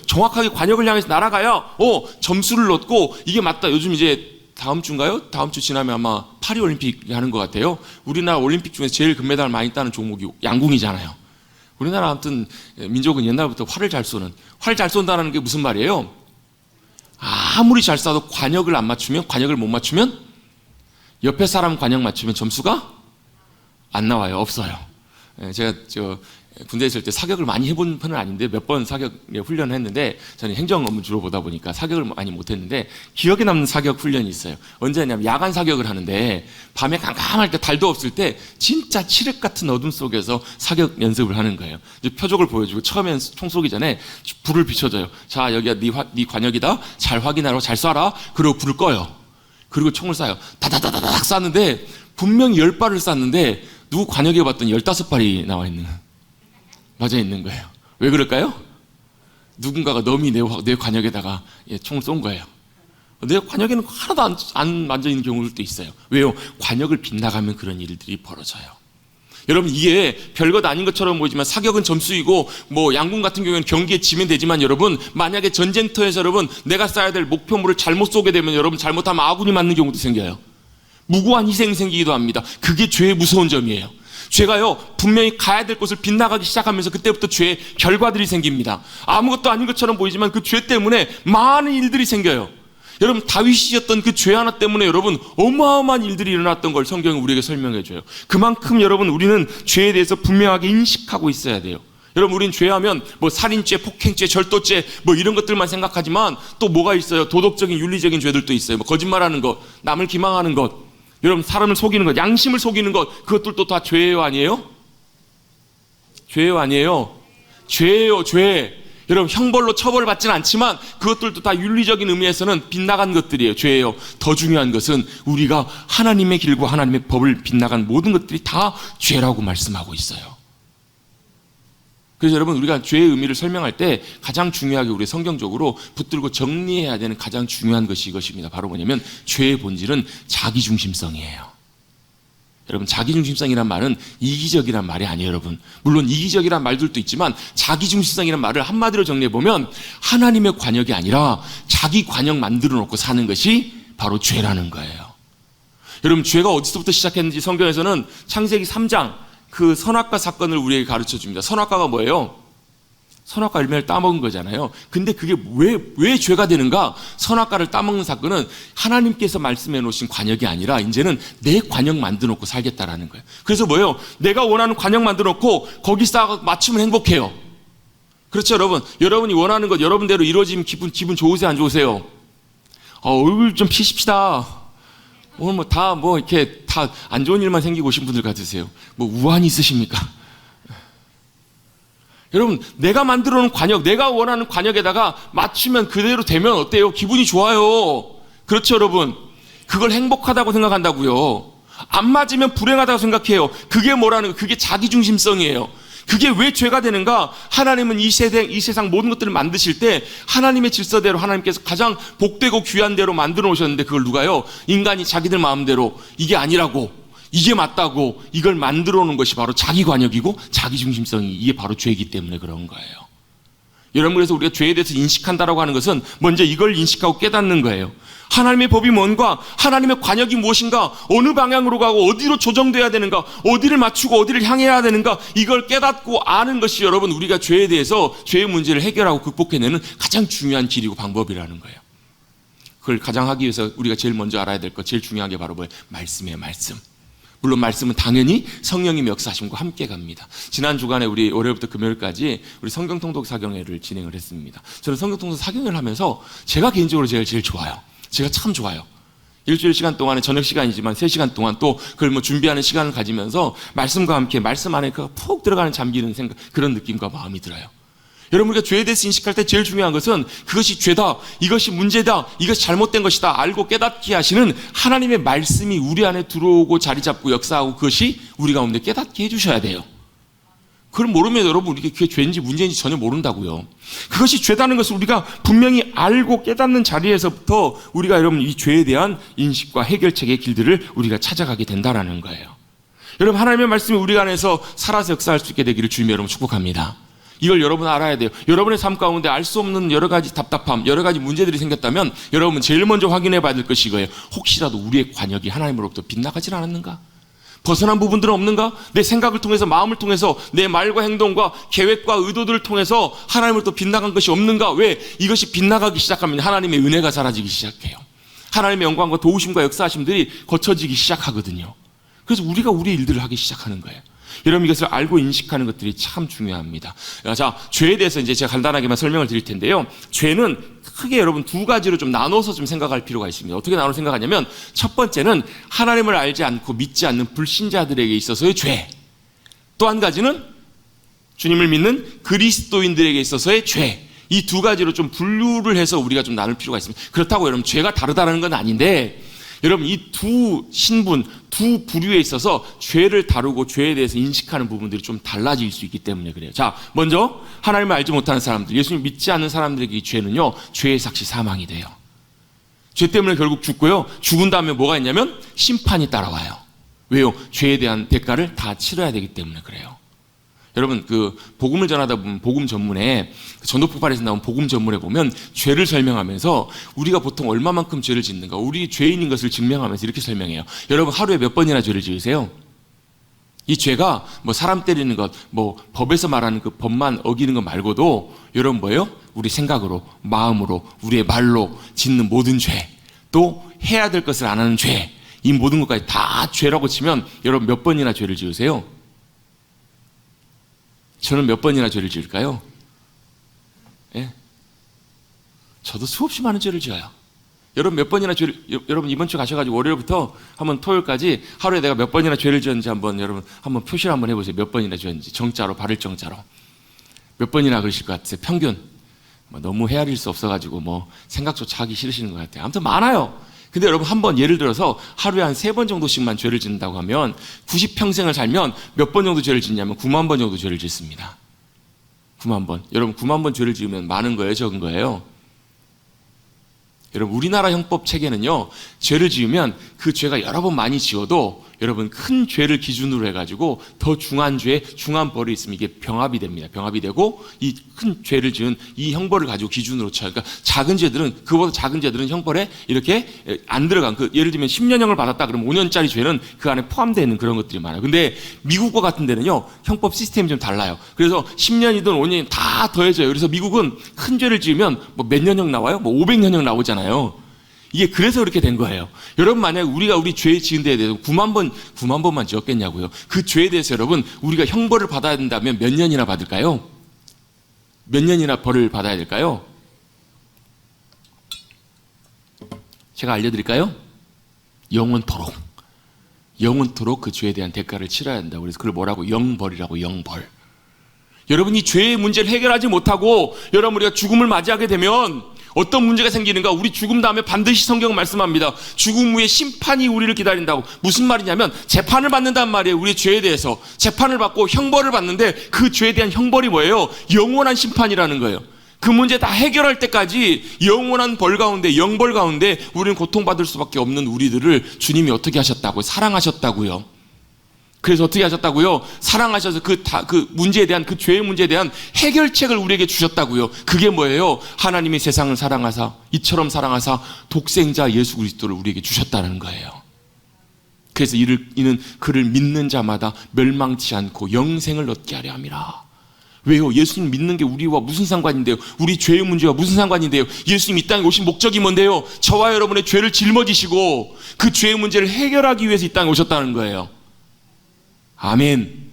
정확하게 관역을 향해서 날아가야 점수를 얻고, 이게 맞다. 요즘 이제 다음 주인가요? 다음 주 지나면 아마 파리올림픽 하는 것 같아요. 우리나라 올림픽 중에서 제일 금메달 많이 따는 종목이 양궁이잖아요. 우리나라 아무튼 민족은 옛날부터 활을 잘 쏜다는 게 무슨 말이에요? 아무리 잘 쏴도 관역을 못 맞추면, 옆에 사람 관역 맞추면 점수가 안 나와요. 없어요. 제가 군대에 있을 때 사격을 많이 해본 편은 아닌데 몇 번 사격 훈련을 했는데, 저는 행정 업무 주로 보다 보니까 사격을 많이 못했는데, 기억에 남는 사격 훈련이 있어요. 언제냐면 야간 사격을 하는데, 밤에 깜깜할 때 달도 없을 때 진짜 칠흑 같은 어둠 속에서 사격 연습을 하는 거예요. 이제 표적을 보여주고, 처음엔 총 쏘기 전에 불을 비춰줘요. 자, 여기가 네 관역이다. 잘 확인하라고, 잘 쏴라. 그리고 불을 꺼요. 그리고 총을 쏴요. 다다다다닥 쐈는데, 분명히 10발을 쐈는데 누구 관역에 봤더니 15발이 나와 있는 거예요. 왜 그럴까요? 누군가가 넘이 내 관역에다가 총을 쏜 거예요. 내 관역에는 하나도 안 만져 있는 경우들도 있어요. 왜요? 관역을 빗나가면 그런 일들이 벌어져요. 여러분, 이게 별것 아닌 것처럼 보이지만 사격은 점수이고, 양궁 같은 경우에는 경기에 지면 되지만, 여러분, 만약에 전쟁터에서 여러분 내가 쏴야 될 목표물을 잘못 쏘게 되면, 여러분 잘못하면 아군이 맞는 경우도 생겨요. 무고한 희생이 생기기도 합니다. 그게 죄의 무서운 점이에요. 죄가요, 분명히 가야 될 곳을 빗나가기 시작하면서 그때부터 죄의 결과들이 생깁니다. 아무것도 아닌 것처럼 보이지만 그 죄 때문에 많은 일들이 생겨요. 여러분, 다윗이 지었던 그 죄 하나 때문에 여러분 어마어마한 일들이 일어났던 걸 성경이 우리에게 설명해줘요. 그만큼 여러분, 우리는 죄에 대해서 분명하게 인식하고 있어야 돼요. 여러분, 우린 죄하면 살인죄, 폭행죄, 절도죄 이런 것들만 생각하지만, 또 뭐가 있어요? 도덕적인, 윤리적인 죄들도 있어요. 거짓말하는 것, 남을 기망하는 것, 여러분 사람을 속이는 것, 양심을 속이는 것, 그것들도 다 죄예요, 아니에요? 죄예요, 아니에요? 죄예요, 죄. 여러분, 형벌로 처벌받지는 않지만 그것들도 다 윤리적인 의미에서는 빗나간 것들이에요. 죄예요. 더 중요한 것은 우리가 하나님의 길과 하나님의 법을 빗나간 모든 것들이 다 죄라고 말씀하고 있어요. 그래서 여러분 우리가 죄의 의미를 설명할 때 가장 중요하게 우리 성경적으로 붙들고 정리해야 되는 가장 중요한 것이 이것입니다. 바로 뭐냐면 죄의 본질은 자기중심성이에요. 여러분 자기중심성이란 말은 이기적이란 말이 아니에요. 여러분 물론 이기적이란 말들도 있지만 자기중심성이란 말을 한마디로 정리해보면 하나님의 관역이 아니라 자기 관역 만들어 놓고 사는 것이 바로 죄라는 거예요. 여러분 죄가 어디서부터 시작했는지 성경에서는 창세기 3장 그 선악과 사건을 우리에게 가르쳐 줍니다. 선악과가 뭐예요? 선악과 열매를 따먹은 거잖아요. 근데 그게 왜 죄가 되는가? 선악과를 따먹는 사건은 하나님께서 말씀해 놓으신 관역이 아니라 이제는 내 관역 만들어 놓고 살겠다라는 거예요. 그래서 뭐예요? 내가 원하는 관역 만들어 놓고 거기 싹 맞추면 행복해요. 그렇죠, 여러분? 여러분이 원하는 것 여러분대로 이루어지면 기분 좋으세요, 안 좋으세요? 얼굴 좀 피십시다. 오늘 이렇게 다 안 좋은 일만 생기고 오신 분들 같으세요. 우환이 있으십니까? 여러분, 내가 만들어 놓은 관역, 내가 원하는 관역에다가 맞추면 그대로 되면 어때요? 기분이 좋아요. 그렇죠, 여러분? 그걸 행복하다고 생각한다고요. 안 맞으면 불행하다고 생각해요. 그게 뭐라는 거? 그게 자기중심성이에요. 그게 왜 죄가 되는가? 하나님은 이 세상 모든 것들을 만드실 때 하나님의 질서대로 하나님께서 가장 복되고 귀한 대로 만들어 놓으셨는데 그걸 누가요? 인간이 자기들 마음대로 이게 아니라고, 이게 맞다고 이걸 만들어 놓은 것이 바로 자기 관역이고 자기 중심성이 이게 바로 죄이기 때문에 그런 거예요. 여러분 그래서 우리가 죄에 대해서 인식한다라고 하는 것은 먼저 이걸 인식하고 깨닫는 거예요. 하나님의 법이 뭔가, 하나님의 관역이 무엇인가, 어느 방향으로 가고 어디로 조정돼야 되는가, 어디를 맞추고 어디를 향해야 되는가, 이걸 깨닫고 아는 것이 여러분 우리가 죄에 대해서 죄의 문제를 해결하고 극복해내는 가장 중요한 길이고 방법이라는 거예요. 그걸 가장 하기 위해서 우리가 제일 먼저 알아야 될 것, 제일 중요한 게 바로 뭐예요? 말씀이에요, 말씀. 물론 말씀은 당연히 성령님의 역사하심과 함께 갑니다. 지난 주간에 우리 월요일부터 금요일까지 우리 성경통독 사경회를 진행을 했습니다. 저는 성경통독 사경회를 하면서 제가 개인적으로 제일 좋아요. 제가 참 좋아요. 일주일 시간 동안에 저녁 시간이지만 3시간 동안 또 그걸 준비하는 시간을 가지면서 말씀과 함께 말씀 안에 푹 들어가는 잠기는 생각, 그런 느낌과 마음이 들어요. 여러분 우리가 죄에 대해서 인식할 때 제일 중요한 것은 그것이 죄다, 이것이 문제다, 이것이 잘못된 것이다 알고 깨닫게 하시는 하나님의 말씀이 우리 안에 들어오고 자리 잡고 역사하고 그것이 우리 가운데 깨닫게 해주셔야 돼요. 그걸 모르면 여러분 우리가 그게 죄인지 문제인지 전혀 모른다고요. 그것이 죄다는 것을 우리가 분명히 알고 깨닫는 자리에서부터 우리가 여러분 이 죄에 대한 인식과 해결책의 길들을 우리가 찾아가게 된다라는 거예요. 여러분 하나님의 말씀이 우리 안에서 살아서 역사할 수 있게 되기를 주님의 여러분 축복합니다. 이걸 여러분 알아야 돼요. 여러분의 삶 가운데 알 수 없는 여러 가지 답답함, 여러 가지 문제들이 생겼다면 여러분 제일 먼저 확인해 봐야 될 것이 이거예요. 혹시라도 우리의 관역이 하나님으로부터 빗나가질 않았는가? 벗어난 부분들은 없는가? 내 생각을 통해서, 마음을 통해서, 내 말과 행동과 계획과 의도들을 통해서 하나님으로부터 빗나간 것이 없는가? 왜? 이것이 빗나가기 시작하면 하나님의 은혜가 사라지기 시작해요. 하나님의 영광과 도우심과 역사하심들이 거쳐지기 시작하거든요. 그래서 우리가 우리의 일들을 하기 시작하는 거예요. 여러분 이것을 알고 인식하는 것들이 참 중요합니다. 자, 죄에 대해서 이제 제가 간단하게만 설명을 드릴 텐데요. 죄는 크게 여러분 두 가지로 좀 나눠서 좀 생각할 필요가 있습니다. 어떻게 나눠 생각하냐면 첫 번째는 하나님을 알지 않고 믿지 않는 불신자들에게 있어서의 죄. 또 한 가지는 주님을 믿는 그리스도인들에게 있어서의 죄. 이 두 가지로 좀 분류를 해서 우리가 좀 나눌 필요가 있습니다. 그렇다고 여러분 죄가 다르다는 건 아닌데 여러분 이 두 신분, 두 부류에 있어서 죄를 다루고 죄에 대해서 인식하는 부분들이 좀 달라질 수 있기 때문에 그래요. 자, 먼저 하나님을 알지 못하는 사람들, 예수님 믿지 않는 사람들에게 이 죄는요, 죄의 삭시 사망이 돼요. 죄 때문에 결국 죽고요. 죽은 다음에 뭐가 있냐면 심판이 따라와요. 왜요? 죄에 대한 대가를 다 치러야 되기 때문에 그래요. 여러분 그 복음을 전하다 보면 복음 전문에 전도폭발에서 나온 복음 전문에 보면 죄를 설명하면서 우리가 보통 얼마만큼 죄를 짓는가, 우리 죄인인 것을 증명하면서 이렇게 설명해요. 여러분 하루에 몇 번이나 죄를 지으세요? 이 죄가 뭐 사람 때리는 것, 뭐 법에서 말하는 그 법만 어기는 것 말고도 여러분 뭐예요? 우리 생각으로, 마음으로, 우리의 말로 짓는 모든 죄, 또 해야 될 것을 안 하는 죄, 이 모든 것까지 다 죄라고 치면 여러분 몇 번이나 죄를 지으세요? 저는 몇 번이나 죄를 지을까요? 예? 저도 수없이 많은 죄를 지어요. 여러분 몇 번이나 죄를, 여러분 이번 주 가셔가지고 월요일부터 한번 토요일까지 하루에 내가 몇 번이나 죄를 지었는지 한번 여러분 한번 표시를 한번 해보세요. 몇 번이나 지었는지. 정자로, 바를 정자로. 몇 번이나 그러실 것 같으세요? 평균. 너무 헤아릴 수 없어가지고 생각조차 하기 싫으시는 것 같아요. 아무튼 많아요. 근데 여러분 한번 예를 들어서 하루에 한 3번 정도씩만 죄를 짓는다고 하면 90평생을 살면 몇 번 정도 죄를 짓냐면 9만 번 정도 죄를 짓습니다. 9만 번. 여러분 9만 번 죄를 지으면 많은 거예요, 적은 거예요? 여러분 우리나라 형법 체계는요, 죄를 지으면 그 죄가 여러 번 많이 지어도 여러분 큰 죄를 기준으로 해가지고 더 중한 죄, 중한 벌이 있으면 이게 병합이 됩니다. 병합이 되고 이 큰 죄를 지은 이 형벌을 가지고 기준으로 쳐요. 그러니까 작은 죄들은, 그보다 작은 죄들은 형벌에 이렇게 안 들어간, 예를 들면 10년형을 받았다 그러면 5년짜리 죄는 그 안에 포함되어 있는 그런 것들이 많아요. 근데 미국과 같은 데는요, 형법 시스템이 좀 달라요. 그래서 10년이든 5년이든 다 더해져요. 그래서 미국은 큰 죄를 지으면 뭐 몇 년형 나와요? 뭐 500년형 나오잖아요. 이게 그래서 그렇게 된 거예요. 여러분 만약에 우리가 우리 죄 지은 데에 대해서 9만 번만 지었겠냐고요. 그 죄에 대해서 여러분 우리가 형벌을 받아야 된다면 몇 년이나 받을까요? 몇 년이나 벌을 받아야 될까요? 제가 알려드릴까요? 영원토록. 영원토록 그 죄에 대한 대가를 치러야 한다고. 그래서 그걸 뭐라고? 영벌이라고. 영벌. 여러분 이 죄의 문제를 해결하지 못하고 여러분 우리가 죽음을 맞이하게 되면 어떤 문제가 생기는가? 우리 죽음 다음에 반드시 성경은 말씀합니다. 죽음 후에 심판이 우리를 기다린다고. 무슨 말이냐면 재판을 받는단 말이에요. 우리의 죄에 대해서 재판을 받고 형벌을 받는데 그 죄에 대한 형벌이 뭐예요? 영원한 심판이라는 거예요. 그 문제 다 해결할 때까지 영원한 벌 가운데, 영벌 가운데 우리는 고통받을 수밖에 없는 우리들을 주님이 어떻게 하셨다고요? 사랑하셨다고요. 그래서 어떻게 하셨다고요? 사랑하셔서 그 문제에 대한, 그 죄의 문제에 대한 해결책을 우리에게 주셨다고요. 그게 뭐예요? 하나님이 세상을 사랑하사, 이처럼 사랑하사 독생자 예수 그리스도를 우리에게 주셨다는 거예요. 그래서 이는 그를 믿는 자마다 멸망치 않고 영생을 얻게 하려 함이라. 왜요? 예수님 믿는 게 우리와 무슨 상관인데요? 우리 죄의 문제와 무슨 상관인데요? 예수님 이 땅에 오신 목적이 뭔데요? 저와 여러분의 죄를 짊어지시고 그 죄의 문제를 해결하기 위해서 이 땅에 오셨다는 거예요. 아멘.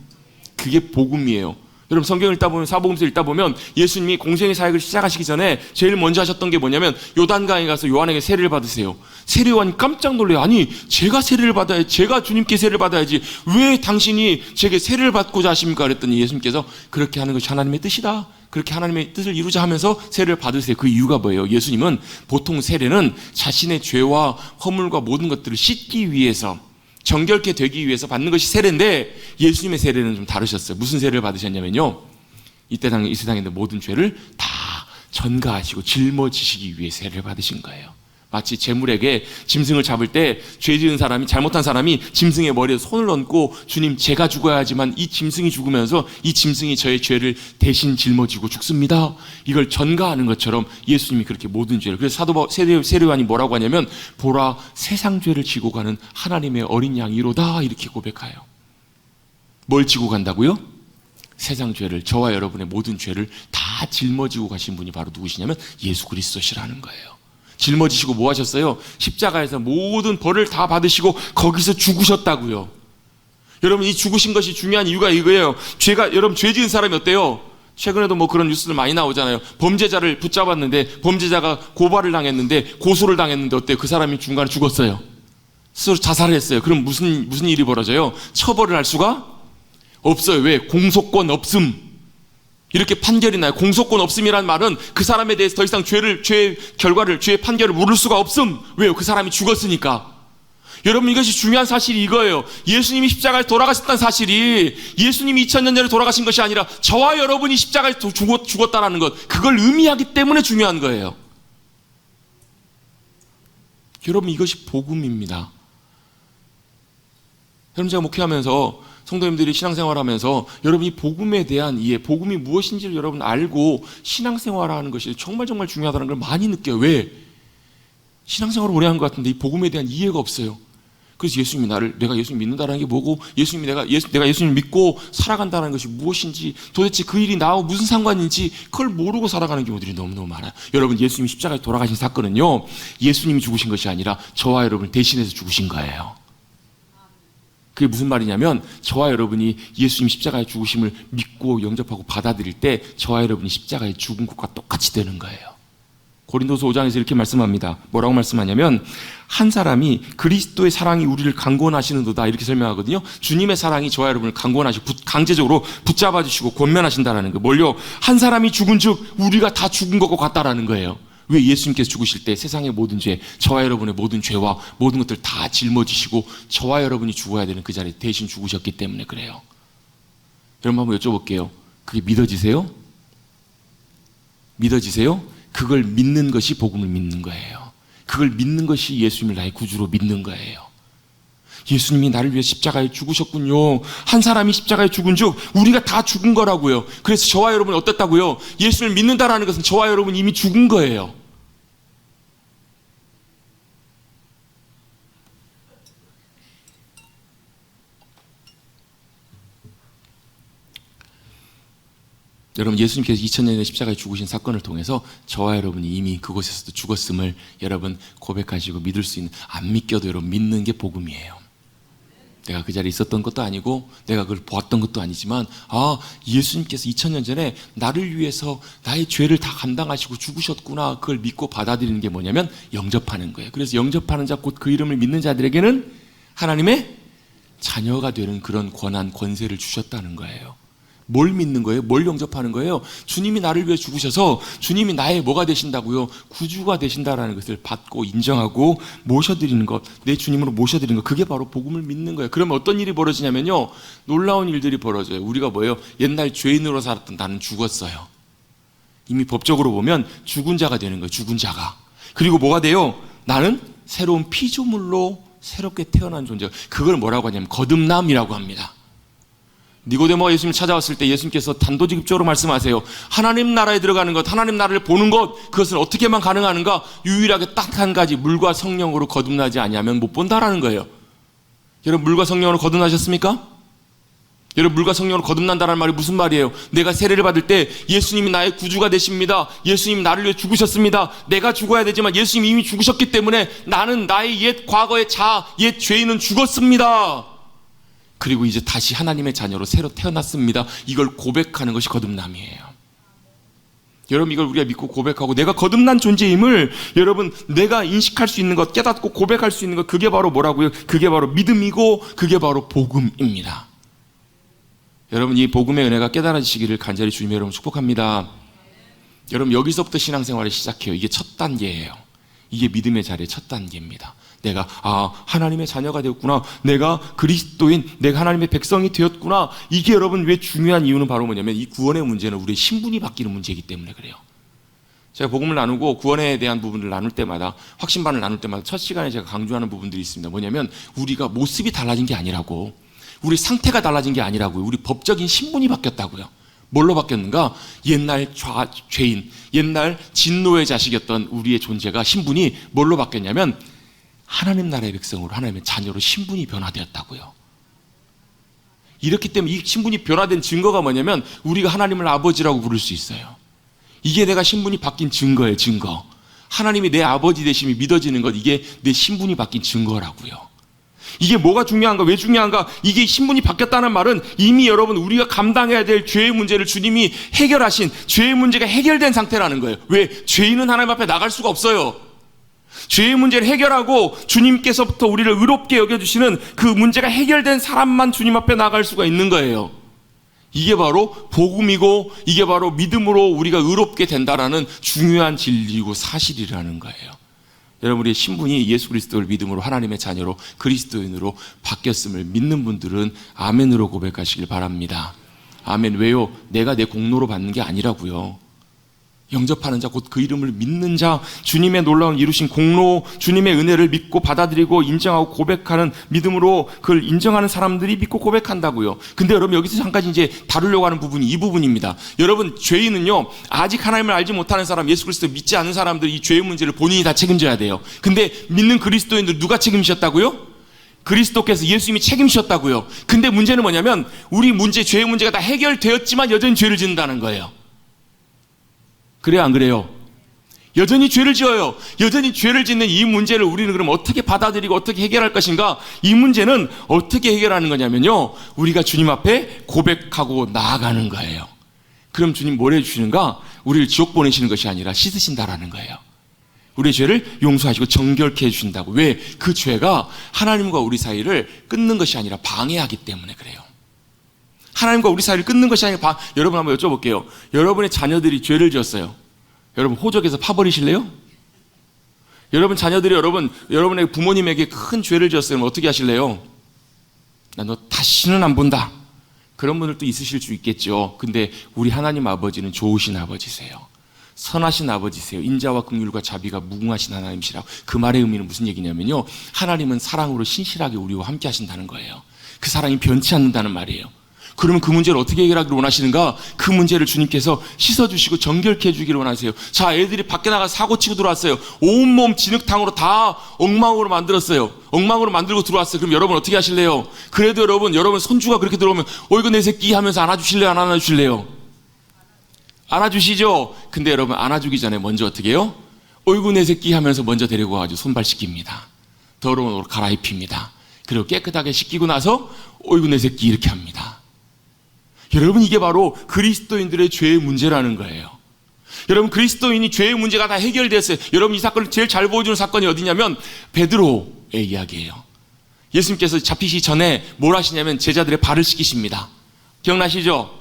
그게 복음이에요. 여러분 성경을 읽다 보면, 사복음서 읽다 보면 예수님이 공생의 사역을 시작하시기 전에 제일 먼저 하셨던 게 뭐냐면 요단강에 가서 요한에게 세례를 받으세요. 세례 요한이 깜짝 놀래요. 아니 제가 세례를 받아야지, 제가 주님께 세례를 받아야지 왜 당신이 제게 세례를 받고자 하십니까? 그랬더니 예수님께서 그렇게 하는 것이 하나님의 뜻이다. 그렇게 하나님의 뜻을 이루자 하면서 세례를 받으세요. 그 이유가 뭐예요? 예수님은 보통 세례는 자신의 죄와 허물과 모든 것들을 씻기 위해서, 정결케 되기 위해서 받는 것이 세례인데 예수님의 세례는 좀 다르셨어요. 무슨 세례를 받으셨냐면요, 이 세상에 있는 모든 죄를 다 전가하시고 짊어지시기 위해 세례를 받으신 거예요. 마치 재물에게 짐승을 잡을 때 죄 지은 사람이, 잘못한 사람이 짐승의 머리에 손을 얹고 주님 제가 죽어야 하지만 이 짐승이 죽으면서 이 짐승이 저의 죄를 대신 짊어지고 죽습니다. 이걸 전가하는 것처럼 예수님이 그렇게 모든 죄를, 그래서 세례요한이 뭐라고 하냐면 보라 세상 죄를 지고 가는 하나님의 어린 양이로다 이렇게 고백해요. 뭘 지고 간다고요? 세상 죄를, 저와 여러분의 모든 죄를 다 짊어지고 가신 분이 바로 누구시냐면 예수 그리스도시라는 거예요. 짊어지시고 뭐 하셨어요? 십자가에서 모든 벌을 다 받으시고 거기서 죽으셨다고요. 여러분 이 죽으신 것이 중요한 이유가 이거예요. 여러분 죄 지은 사람이 어때요? 최근에도 뭐 그런 뉴스들 많이 나오잖아요. 범죄자를 붙잡았는데 범죄자가 고발을 당했는데, 고소를 당했는데 어때요? 그 사람이 중간에 죽었어요. 스스로 자살을 했어요. 그럼 무슨 일이 벌어져요? 처벌을 할 수가 없어요. 왜? 공소권 없음. 이렇게 판결이 나요. 공소권 없음이란 말은 그 사람에 대해서 더 이상 죄의 판결을 물을 수가 없음. 왜요? 그 사람이 죽었으니까. 여러분 이것이 중요한 사실이 이거예요. 예수님이 십자가에 돌아가셨다는 사실이 예수님이 2000년 전에 돌아가신 것이 아니라 저와 여러분이 십자가에 죽었다라는 것, 그걸 의미하기 때문에 중요한 거예요. 여러분 이것이 복음입니다. 여러분 제가 목회하면서 성도님들이 신앙생활하면서 여러분이 복음에 대한 이해, 복음이 무엇인지를 여러분 알고 신앙생활하는 것이 정말 중요하다는 걸 많이 느껴요. 왜? 신앙생활을 오래 한 것 같은데 이 복음에 대한 이해가 없어요. 그래서 예수님이 내가 예수님 믿는다는 게 뭐고, 예수님이 내가 예수님 믿고 살아간다는 것이 무엇인지, 도대체 그 일이 나하고 무슨 상관인지 그걸 모르고 살아가는 경우들이 너무너무 많아요. 여러분 예수님이 십자가에 돌아가신 사건은요, 예수님이 죽으신 것이 아니라 저와 여러분을 대신해서 죽으신 거예요. 그게 무슨 말이냐면 저와 여러분이 예수님 십자가의 죽으심을 믿고 영접하고 받아들일 때 저와 여러분이 십자가에 죽은 것과 똑같이 되는 거예요. 고린도서 5장에서 이렇게 말씀합니다. 뭐라고 말씀하냐면 한 사람이 그리스도의 사랑이 우리를 강권하시는도다 이렇게 설명하거든요. 주님의 사랑이 저와 여러분을 강권하시고 강제적으로 붙잡아 주시고 권면하신다는 거. 뭘요? 한 사람이 죽은 즉 우리가 다 죽은 것과 같다라는 거예요. 왜? 예수님께서 죽으실 때 세상의 모든 죄, 저와 여러분의 모든 죄와 모든 것들 다 짊어지시고 저와 여러분이 죽어야 되는 그 자리에 대신 죽으셨기 때문에 그래요. 여러분 한번 여쭤볼게요. 그게 믿어지세요? 믿어지세요? 그걸 믿는 것이 복음을 믿는 거예요. 그걸 믿는 것이 예수님을 나의 구주로 믿는 거예요. 예수님이 나를 위해 십자가에 죽으셨군요. 한 사람이 십자가에 죽은 즉 우리가 다 죽은 거라고요. 그래서 저와 여러분이 어떻다고요? 예수님을 믿는다라는 것은 저와 여러분이 이미 죽은 거예요. 여러분, 예수님께서 2000년에 십자가에 죽으신 사건을 통해서 저와 여러분이 이미 그곳에서도 죽었음을 여러분 고백하시고 믿을 수 있는, 안 믿겨도 여러분 믿는 게 복음이에요. 내가 그 자리에 있었던 것도 아니고 내가 그걸 보았던 것도 아니지만 예수님께서 2000년 전에 나를 위해서 나의 죄를 다 감당하시고 죽으셨구나, 그걸 믿고 받아들이는 게 뭐냐면 영접하는 거예요. 그래서 영접하는 자, 곧 그 이름을 믿는 자들에게는 하나님의 자녀가 되는 그런 권한, 권세를 주셨다는 거예요. 뭘 믿는 거예요? 뭘 영접하는 거예요? 주님이 나를 위해 죽으셔서 주님이 나의 뭐가 되신다고요? 구주가 되신다라는 것을 받고 인정하고 모셔드리는 것, 내 주님으로 모셔드리는 것, 그게 바로 복음을 믿는 거예요. 그러면 어떤 일이 벌어지냐면요, 놀라운 일들이 벌어져요. 우리가 뭐예요? 옛날 죄인으로 살았던 나는 죽었어요. 이미 법적으로 보면 죽은 자가 되는 거예요. 죽은 자가. 그리고 뭐가 돼요? 나는 새로운 피조물로 새롭게 태어난 존재. 그걸 뭐라고 하냐면 거듭남이라고 합니다. 니고데모가 예수님 찾아왔을 때 예수님께서 단도직입적으로 말씀하세요. 하나님 나라에 들어가는 것, 하나님 나라를 보는 것, 그것은 어떻게만 가능한가? 유일하게 딱 한 가지, 물과 성령으로 거듭나지 아니하면 못 본다라는 거예요. 여러분, 물과 성령으로 거듭나셨습니까? 여러분, 물과 성령으로 거듭난다는 말이 무슨 말이에요? 내가 세례를 받을 때 예수님이 나의 구주가 되십니다. 예수님이 나를 위해 죽으셨습니다. 내가 죽어야 되지만 예수님이 이미 죽으셨기 때문에 나는 나의 옛 과거의 옛 죄인은 죽었습니다. 그리고 이제 다시 하나님의 자녀로 새로 태어났습니다. 이걸 고백하는 것이 거듭남이에요. 여러분, 이걸 우리가 믿고 고백하고 내가 거듭난 존재임을 여러분 내가 인식할 수 있는 것, 깨닫고 고백할 수 있는 것, 그게 바로 뭐라고요? 그게 바로 믿음이고 그게 바로 복음입니다. 여러분, 이 복음의 은혜가 깨달아지시기를 간절히 주님의 여러분 축복합니다. 여러분, 여기서부터 신앙생활을 시작해요. 이게 첫 단계예요. 이게 믿음의 자리의 첫 단계입니다. 내가 하나님의 자녀가 되었구나, 내가 그리스도인, 내가 하나님의 백성이 되었구나. 이게 여러분 왜 중요한 이유는 바로 뭐냐면 이 구원의 문제는 우리의 신분이 바뀌는 문제이기 때문에 그래요. 제가 복음을 나누고 구원에 대한 부분을 나눌 때마다, 확신반을 나눌 때마다 첫 시간에 제가 강조하는 부분들이 있습니다. 뭐냐면 우리가 모습이 달라진 게 아니라고, 우리 상태가 달라진 게 아니라고요. 우리 법적인 신분이 바뀌었다고요. 뭘로 바뀌었는가? 옛날 죄인, 옛날 진노의 자식이었던 우리의 존재가, 신분이 뭘로 바뀌었냐면 하나님 나라의 백성으로, 하나님의 자녀로 신분이 변화되었다고요. 이렇기 때문에 이 신분이 변화된 증거가 뭐냐면 우리가 하나님을 아버지라고 부를 수 있어요. 이게 내가 신분이 바뀐 증거예요. 증거. 하나님이 내 아버지 되심이 믿어지는 것, 이게 내 신분이 바뀐 증거라고요. 이게 뭐가 중요한가? 왜 중요한가? 이게 신분이 바뀌었다는 말은 이미 여러분 우리가 감당해야 될 죄의 문제를 주님이 해결하신, 죄의 문제가 해결된 상태라는 거예요. 왜? 죄인은 하나님 앞에 나갈 수가 없어요. 죄의 문제를 해결하고 주님께서부터 우리를 의롭게 여겨주시는 그 문제가 해결된 사람만 주님 앞에 나갈 수가 있는 거예요. 이게 바로 복음이고 이게 바로 믿음으로 우리가 의롭게 된다라는 중요한 진리이고 사실이라는 거예요. 여러분, 우리의 신분이 예수 그리스도를 믿음으로 하나님의 자녀로 그리스도인으로 바뀌었음을 믿는 분들은 아멘으로 고백하시길 바랍니다. 아멘. 왜요? 내가 내 공로로 받는 게 아니라고요. 영접하는 자, 곧 그 이름을 믿는 자, 주님의 놀라운 이루신 공로, 주님의 은혜를 믿고 받아들이고 인정하고 고백하는, 믿음으로 그걸 인정하는 사람들이 믿고 고백한다고요. 근데 여러분, 여기서 잠깐 이제 다루려고 하는 부분이 이 부분입니다. 여러분, 죄인은요, 아직 하나님을 알지 못하는 사람, 예수 그리스도 믿지 않는 사람들이 이 죄의 문제를 본인이 다 책임져야 돼요. 근데 믿는 그리스도인들 누가 책임지셨다고요? 그리스도께서, 예수님이 책임지셨다고요. 근데 문제는 뭐냐면 우리 문제, 죄의 문제가 다 해결되었지만 여전히 죄를 짓는다는 거예요. 그래요, 안 그래요? 여전히 죄를 지어요. 여전히 죄를 짓는 이 문제를 우리는 그럼 어떻게 받아들이고 어떻게 해결할 것인가? 이 문제는 어떻게 해결하는 거냐면요, 우리가 주님 앞에 고백하고 나아가는 거예요. 그럼 주님 뭘 해주시는가? 우리를 지옥 보내시는 것이 아니라 씻으신다라는 거예요. 우리의 죄를 용서하시고 정결케 해주신다고. 왜? 그 죄가 하나님과 우리 사이를 끊는 것이 아니라 방해하기 때문에 그래요. 하나님과 우리 사이를 끊는 것이 아니라 여러분 한번 여쭤볼게요. 여러분의 자녀들이 죄를 지었어요. 여러분 호적에서 파버리실래요? 여러분 자녀들이 여러분의 부모님에게 큰 죄를 지었어요. 그럼 어떻게 하실래요? 나 너 다시는 안 본다. 그런 분들도 있으실 수 있겠죠. 근데 우리 하나님 아버지는 좋으신 아버지세요. 선하신 아버지세요. 인자와 긍휼과 자비가 무궁하신 하나님이시라고. 그 말의 의미는 무슨 얘기냐면요, 하나님은 사랑으로 신실하게 우리와 함께 하신다는 거예요. 그 사랑이 변치 않는다는 말이에요. 그러면 그 문제를 어떻게 해결하기를 원하시는가? 그 문제를 주님께서 씻어주시고 정결케 해주기를 원하세요. 자, 애들이 밖에 나가 사고치고 들어왔어요. 온몸 진흙탕으로 다 엉망으로 만들었어요. 엉망으로 만들고 들어왔어요. 그럼 여러분 어떻게 하실래요? 그래도 여러분 손주가 그렇게 들어오면 어이구 내 새끼 하면서 안아주실래요? 안 안아주실래요? 안아주시죠? 근데 여러분 안아주기 전에 먼저 어떻게 해요? 어이구 내 새끼 하면서 먼저 데리고 와가지고 손발 씻깁니다. 더러운 옷을 갈아입힙니다. 그리고 깨끗하게 씻기고 나서 어이구 내 새끼 이렇게 합니다. 여러분, 이게 바로 그리스도인들의 죄의 문제라는 거예요. 여러분, 그리스도인이 죄의 문제가 다 해결됐어요. 여러분, 이 사건을 제일 잘 보여주는 사건이 어디냐면 베드로의 이야기예요. 예수님께서 잡히시기 전에 뭘 하시냐면 제자들의 발을 씻기십니다. 기억나시죠?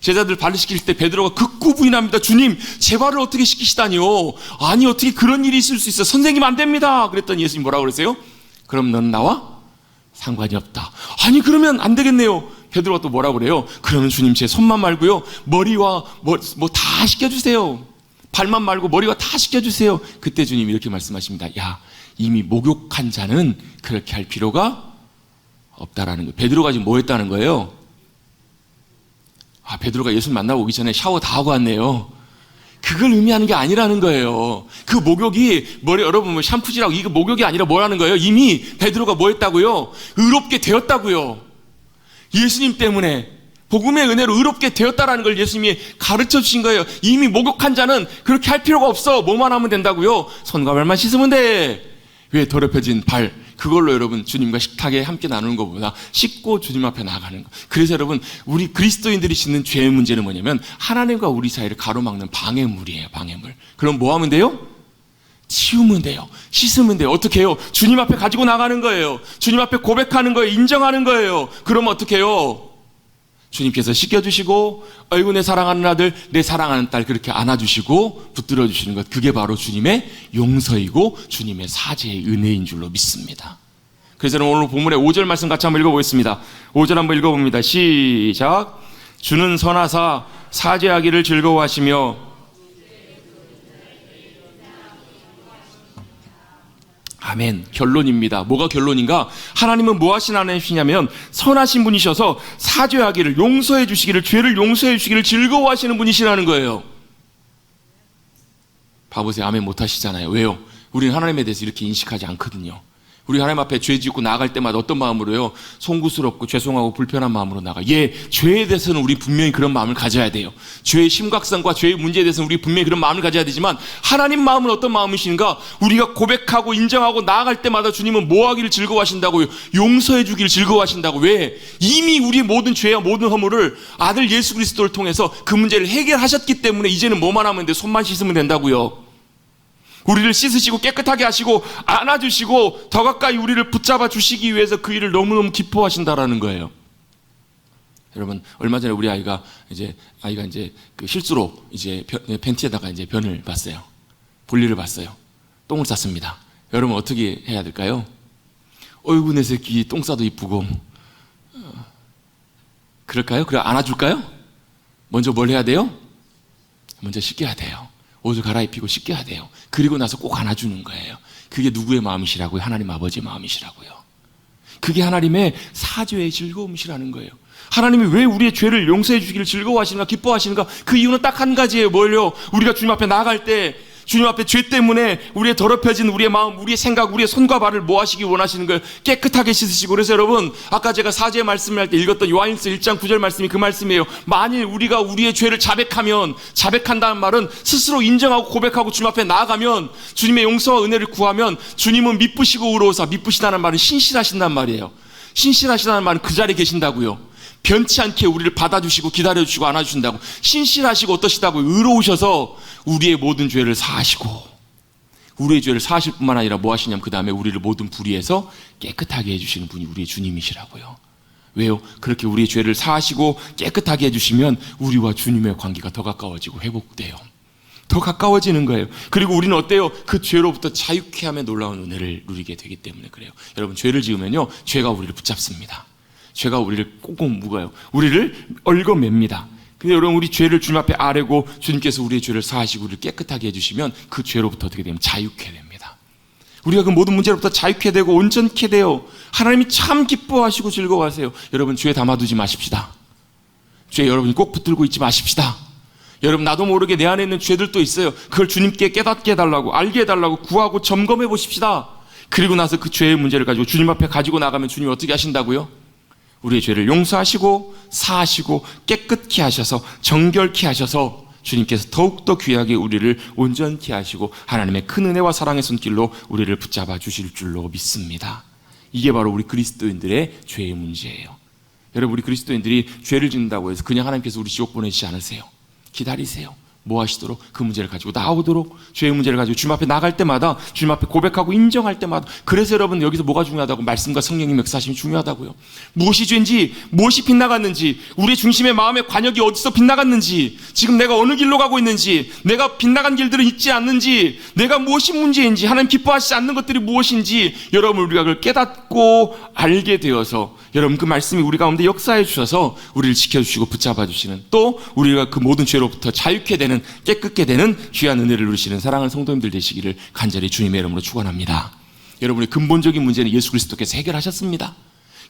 제자들 발을 씻길 때 베드로가 극구 부인합니다. 주님, 제 발을 어떻게 씻기시다니요? 아니, 어떻게 그런 일이 있을 수 있어요? 선생님 안 됩니다. 그랬더니 예수님 뭐라고 그러세요? 그럼 넌 나와 상관이 없다. 아니, 그러면 안 되겠네요. 베드로가 또 뭐라고 그래요? 그러면 주님 제 손만 말고요, 머리와 뭐 다 씻겨주세요. 발만 말고 머리와 다 씻겨주세요. 그때 주님이 이렇게 말씀하십니다. 야, 이미 목욕한 자는 그렇게 할 필요가 없다라는 거예요. 베드로가 지금 뭐 했다는 거예요? 베드로가 예수님 만나고 오기 전에 샤워 다 하고 왔네요. 그걸 의미하는 게 아니라는 거예요. 그 목욕이 여러분 뭐 샴푸질하고 이거 목욕이 아니라 뭐라는 거예요? 이미 베드로가 뭐 했다고요? 의롭게 되었다고요. 예수님 때문에 복음의 은혜로 의롭게 되었다라는 걸 예수님이 가르쳐 주신 거예요. 이미 목욕한 자는 그렇게 할 필요가 없어. 뭐만 하면 된다고요? 손과 발만 씻으면 돼. 왜 더럽혀진 발, 그걸로 여러분 주님과 식탁에 함께 나누는 것보다 씻고 주님 앞에 나가는 거. 그래서 여러분, 우리 그리스도인들이 짓는 죄의 문제는 뭐냐면 하나님과 우리 사이를 가로막는 방해물이에요. 방해물. 그럼 뭐 하면 돼요? 치우면 돼요. 씻으면 돼요. 어떻게 해요? 주님 앞에 가지고 나가는 거예요. 주님 앞에 고백하는 거예요. 인정하는 거예요. 그러면 어떻게 해요? 주님께서 씻겨주시고 아이고 내 사랑하는 아들, 내 사랑하는 딸 그렇게 안아주시고 붙들어 주시는 것, 그게 바로 주님의 용서이고 주님의 사죄의 은혜인 줄로 믿습니다. 그래서 오늘 본문의 5절 말씀 같이 한번 읽어보겠습니다. 5절 한번 읽어봅니다. 시작. 주는 선하사 사죄하기를 즐거워하시며. 아멘. 결론입니다. 뭐가 결론인가? 하나님은 뭐 하신 하나님이시냐면 선하신 분이셔서 사죄하기를, 용서해 주시기를, 죄를 용서해 주시기를 즐거워하시는 분이시라는 거예요. 봐보세요. 아멘 못 하시잖아요. 왜요? 우리는 하나님에 대해서 이렇게 인식하지 않거든요. 우리 하나님 앞에 죄 짓고 나갈 때마다 어떤 마음으로요? 송구스럽고 죄송하고 불편한 마음으로 나가. 죄에 대해서는 우리 분명히 그런 마음을 가져야 돼요. 죄의 심각성과 죄의 문제에 대해서는 우리 분명히 그런 마음을 가져야 되지만 하나님 마음은 어떤 마음이신가? 우리가 고백하고 인정하고 나아갈 때마다 주님은 뭐 하기를 즐거워하신다고요? 용서해 주기를 즐거워하신다고. 왜? 이미 우리의 모든 죄와 모든 허물을 아들 예수 그리스도를 통해서 그 문제를 해결하셨기 때문에 이제는 뭐만 하면 돼? 손만 씻으면 된다고요. 우리를 씻으시고 깨끗하게 하시고 안아주시고 더 가까이 우리를 붙잡아 주시기 위해서 그 일을 너무너무 기뻐하신다라는 거예요. 여러분, 얼마 전에 우리 아이가 이제 그 실수로 이제 팬티에다가 이제 변을 봤어요. 분리를 봤어요. 똥을 쌌습니다. 여러분 어떻게 해야 될까요? 어이구 내 새끼 똥 싸도 이쁘고. 그럴까요? 그래 안아줄까요? 먼저 뭘 해야 돼요? 먼저 씻겨야 돼요. 옷을 갈아입히고 씻겨야 돼요. 그리고 나서 꼭 안아주는 거예요. 그게 누구의 마음이시라고요? 하나님 아버지의 마음이시라고요. 그게 하나님의 사죄의 즐거움이시라는 거예요. 하나님이 왜 우리의 죄를 용서해 주기를 즐거워하시는가, 기뻐하시는가? 그 이유는 딱 한 가지예요. 뭘요? 우리가 주님 앞에 나아갈 때 주님 앞에 죄 때문에 우리의 더럽혀진 우리의 마음, 우리의 생각, 우리의 손과 발을 뭐 하시기 원하시는 거예요? 깨끗하게 씻으시고. 그래서 여러분, 아까 제가 사죄의 말씀을 할 때 읽었던 요한일서 1장 9절 말씀이 그 말씀이에요. 만일 우리가 우리의 죄를 자백한다는 말은 스스로 인정하고 고백하고 주님 앞에 나아가면, 주님의 용서와 은혜를 구하면 주님은 미쁘시고 의로우사, 미쁘시다는 말은 신실하신단 말이에요. 신실하시다는 말은 그 자리에 계신다고요. 변치 않게 우리를 받아주시고 기다려주시고 안아주신다고. 신실하시고 어떠시다고? 의로우셔서 우리의 모든 죄를 사하시고, 우리의 죄를 사하실 뿐만 아니라 뭐 하시냐면 그 다음에 우리를 모든 불의에서 깨끗하게 해주시는 분이 우리의 주님이시라고요. 왜요? 그렇게 우리의 죄를 사하시고 깨끗하게 해주시면 우리와 주님의 관계가 더 가까워지고 회복돼요. 더 가까워지는 거예요. 그리고 우리는 어때요? 그 죄로부터 자유케 하며 놀라운 은혜를 누리게 되기 때문에 그래요. 여러분, 죄를 지으면요, 죄가 우리를 붙잡습니다. 죄가 우리를 꽁꽁 묶어요. 우리를 얽어맵니다. 근데 여러분, 우리 죄를 주님 앞에 아뢰고 주님께서 우리의 죄를 사하시고 우리를 깨끗하게 해주시면 그 죄로부터 어떻게 되면 자유케 됩니다. 우리가 그 모든 문제로부터 자유케 되고 온전케 되어 하나님이 참 기뻐하시고 즐거워하세요. 여러분, 죄에 담아두지 마십시다. 죄에 여러분이 꼭 붙들고 있지 마십시다. 여러분, 나도 모르게 내 안에 있는 죄들도 있어요. 그걸 주님께 깨닫게 해달라고, 알게 해달라고 구하고 점검해 보십시다. 그리고 나서 그 죄의 문제를 가지고 주님 앞에 가지고 나가면 주님이 어떻게 하신다고요? 우리의 죄를 용서하시고 사하시고 깨끗게 하셔서 정결케 하셔서 주님께서 더욱더 귀하게 우리를 온전케 하시고 하나님의 큰 은혜와 사랑의 손길로 우리를 붙잡아 주실 줄로 믿습니다. 이게 바로 우리 그리스도인들의 죄의 문제예요. 여러분, 우리 그리스도인들이 죄를 짓는다고 해서 그냥 하나님께서 우리 지옥 보내시지 않으세요. 기다리세요. 뭐 하시도록? 그 문제를 가지고 나오도록, 죄의 문제를 가지고 주님 앞에 나갈 때마다, 주님 앞에 고백하고 인정할 때마다. 그래서 여러분, 여기서 뭐가 중요하다고? 말씀과 성령의 역사심이 중요하다고요. 무엇이 죄인지, 무엇이 빗나갔는지, 우리의 중심의 마음의 관역이 어디서 빗나갔는지, 지금 내가 어느 길로 가고 있는지, 내가 빗나간 길들은 있지 않는지, 내가 무엇이 문제인지, 하나님 기뻐하시지 않는 것들이 무엇인지, 여러분, 우리가 그걸 깨닫고 알게 되어서 여러분, 그 말씀이 우리 가운데 역사해 주셔서 우리를 지켜주시고 붙잡아 주시는, 또 우리가 그 모든 죄로부터 자유케 되는, 깨끗게 되는 귀한 은혜를 누리시는 사랑하는 성도님들 되시기를 간절히 주님의 이름으로 축원합니다. 여러분의 근본적인 문제는 예수 그리스도께서 해결하셨습니다.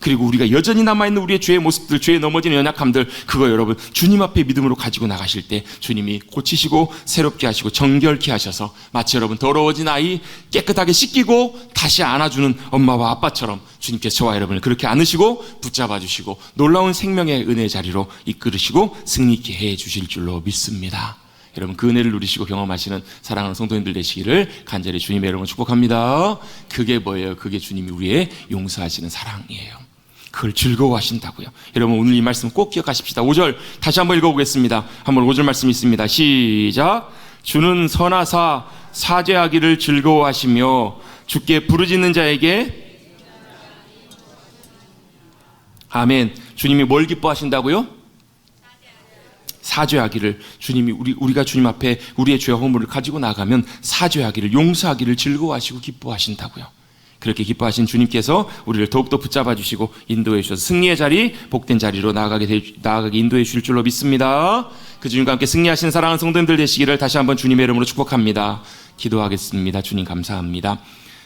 그리고 우리가 여전히 남아있는 우리의 죄의 모습들, 죄에 넘어지는 연약함들, 그거 여러분 주님 앞에 믿음으로 가지고 나가실 때 주님이 고치시고 새롭게 하시고 정결케 하셔서 마치 여러분 더러워진 아이 깨끗하게 씻기고 다시 안아주는 엄마와 아빠처럼 주님께서 저와 여러분을 그렇게 안으시고 붙잡아 주시고 놀라운 생명의 은혜의 자리로 이끌으시고 승리케 해 주실 줄로 믿습니다. 여러분, 그 은혜를 누리시고 경험하시는 사랑하는 성도님들 되시기를 간절히 주님의 이름으로 축복합니다. 그게 뭐예요? 그게 주님이 우리의 용서하시는 사랑이에요. 그걸 즐거워하신다고요. 여러분, 오늘 이 말씀 꼭 기억하십시다. 5절 다시 한번 읽어보겠습니다. 한번 5절 말씀 있습니다. 시작. 주는 선하사 사죄하기를 즐거워하시며 주께 부르짖는 자에게 아멘. 주님이 뭘 기뻐하신다고요? 사죄하기를. 주님이 우리가 주님 앞에 우리의 죄와 허물을 가지고 나가면 사죄하기를, 용서하기를 즐거워하시고 기뻐하신다고요. 그렇게 기뻐하신 주님께서 우리를 더욱더 붙잡아 주시고 인도해 주셔서 승리의 자리, 복된 자리로 나아가게 인도해 주실 줄로 믿습니다. 그 주님과 함께 승리하시는 사랑하는 성도님들 되시기를 다시 한번 주님의 이름으로 축복합니다. 기도하겠습니다. 주님 감사합니다.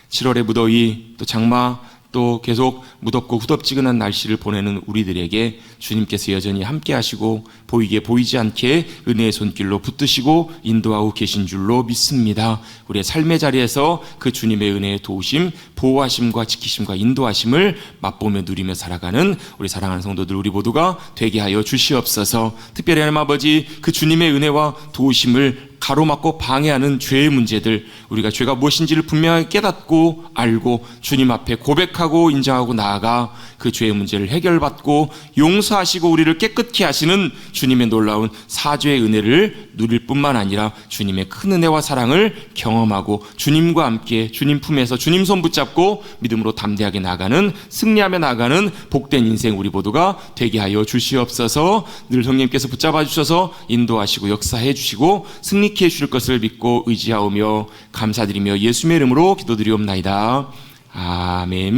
7월의 무더위, 또 장마, 또 계속 무덥고 후덥지근한 날씨를 보내는 우리들에게 주님께서 여전히 함께 하시고 보이게 보이지 않게 은혜의 손길로 붙드시고 인도하고 계신 줄로 믿습니다. 우리의 삶의 자리에서 그 주님의 은혜의 도우심, 보호하심과 지키심과 인도하심을 맛보며 누리며 살아가는 우리 사랑하는 성도들 우리 모두가 되게 하여 주시옵소서. 특별히 하나님 아버지, 그 주님의 은혜와 도우심을 가로막고 방해하는 죄의 문제들, 우리가 죄가 무엇인지를 분명하게 깨닫고 알고 주님 앞에 고백하고 인정하고 나아가 그 죄의 문제를 해결받고 용서하시고 우리를 깨끗게 하시는 주님의 놀라운 사죄의 은혜를 누릴 뿐만 아니라 주님의 큰 은혜와 사랑을 경험하고 주님과 함께 주님 품에서 주님 손 붙잡고 믿음으로 담대하게 나가는, 승리하며 나가는 복된 인생 우리 모두가 되게 하여 주시옵소서. 늘 성령님께서 붙잡아 주셔서 인도하시고 역사해 주시고 승리케 해주실 것을 믿고 의지하오며 감사드리며 예수님의 이름으로 기도드리옵나이다. 아멘.